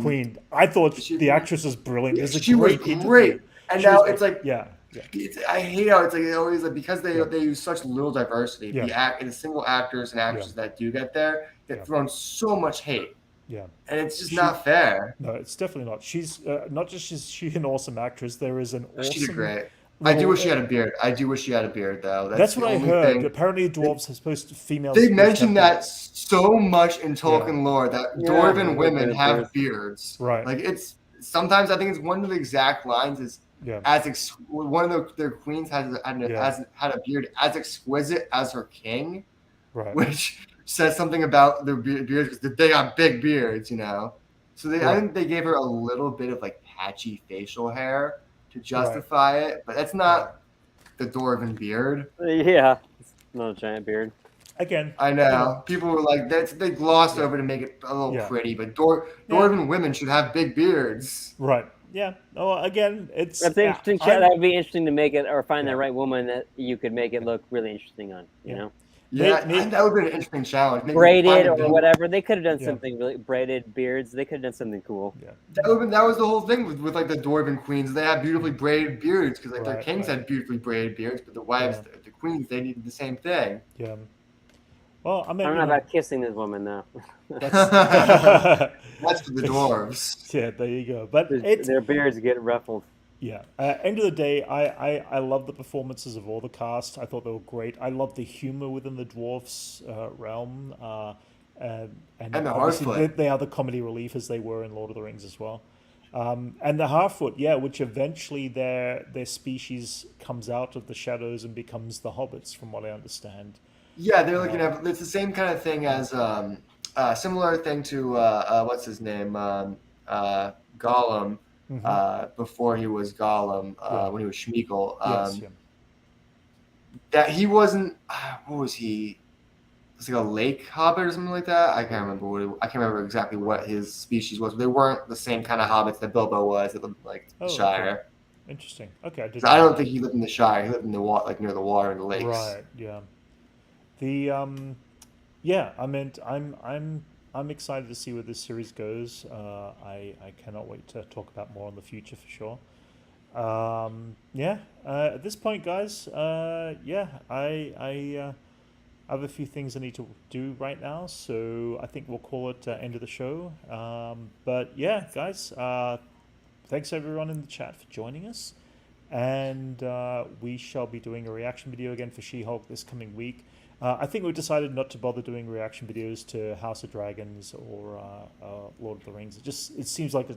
C: queen.
A: I thought the actress was brilliant.
C: She was great, and now it's like I hate how it's like always like because they use such little diversity. The single actors and actresses that do get there get thrown so much hate.
A: Yeah,
C: and it's just not fair.
A: No, it's definitely not. She's not just is she an awesome actress. There is an awesome.
C: She's great. I do wish she had a beard. Though.
A: That's what I heard. Thing. Apparently, dwarves are supposed to females.
C: They mention that so much in Tolkien lore that dwarven women have beards.
A: Right.
C: Like it's sometimes I think it's one of the exact lines is one of their queens had a beard as exquisite as her king,
A: right?
C: Which says something about their beards because they got big beards, So I think they gave her a little bit of like patchy facial hair to justify it, but that's not the dwarven beard.
B: Yeah, it's not a giant beard.
A: Again,
C: I know people were like they glossed over to make it a little pretty, but dwarven women should have big beards.
A: Right. Yeah. Oh, again,
B: that's interesting. That'd be interesting to make it or find the right woman that you could make it look really interesting on. You know.
C: Yeah, that would be an interesting challenge. Maybe
B: braided or whatever. They could have done something really braided beards. They could have done something cool.
C: Yeah. That was the whole thing with like the dwarven queens. They had beautifully braided beards because like their kings had beautifully braided beards, but the wives, the queens, they needed the same thing.
A: Yeah. Well, I
B: don't know about kissing this woman though.
C: That's for the dwarves.
A: Yeah, there you go. But
B: their beards get ruffled.
A: Yeah. End of the day, I love the performances of all the cast. I thought they were great. I love the humor within the dwarfs realm. And
C: the
A: obviously they are the comedy relief as they were in Lord of the Rings as well. And the Half-Foot, which eventually their species comes out of the shadows and becomes the hobbits, from what I understand.
C: Yeah, they're looking at it's the same kind of thing as similar thing to what's his name Gollum. Before he was Gollum, when he was Schmeagol. That he wasn't. What was he? it's like a lake hobbit or something like that. I can't remember I can't remember exactly what his species was. But they weren't the same kind of hobbits that Bilbo was at the Shire.
A: Okay. Interesting. Okay,
C: I don't think he lived in the Shire. He lived in the water, like near the water and the lakes.
A: Right. Yeah. The yeah. I meant I'm excited to see where this series goes. I cannot wait to talk about more in the future for sure. Yeah. At this point, guys. Yeah. I have a few things I need to do right now, so I think we'll call it end of the show. But yeah, guys. Thanks everyone in the chat for joining us. And we shall be doing a reaction video again for She-Hulk this coming week. I think we've decided not to bother doing reaction videos to House of Dragons or Lord of the Rings. It seems like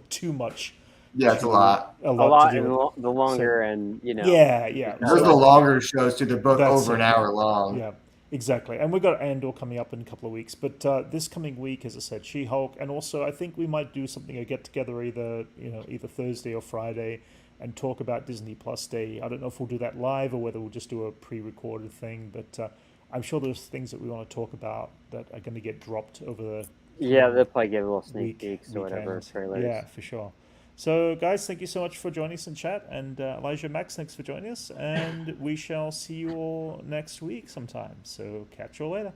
A: too much.
C: Yeah, it's a lot.
B: A lot,
A: to
B: and
A: do.
B: the longer, and
A: Yeah.
C: Those are the longer shows too. They're both
A: That's
C: over an
A: it.
C: hour long.
A: Yeah, exactly. And we've got Andor coming up in a couple of weeks. But this coming week, as I said, She-Hulk, and also I think we might do something, a get together either Thursday or Friday, and talk about Disney Plus Day. I don't know if we'll do that live or whether we'll just do a pre-recorded thing. But I'm sure there's things that we want to talk about that are going to get dropped over the
B: they'll probably give a little sneak peeks or
A: weekend.
B: whatever trailers.
A: Yeah, for sure. So, guys, thank you so much for joining us in chat. And Elijah, Max, thanks for joining us. And we shall see you all next week sometime. So, catch you all later.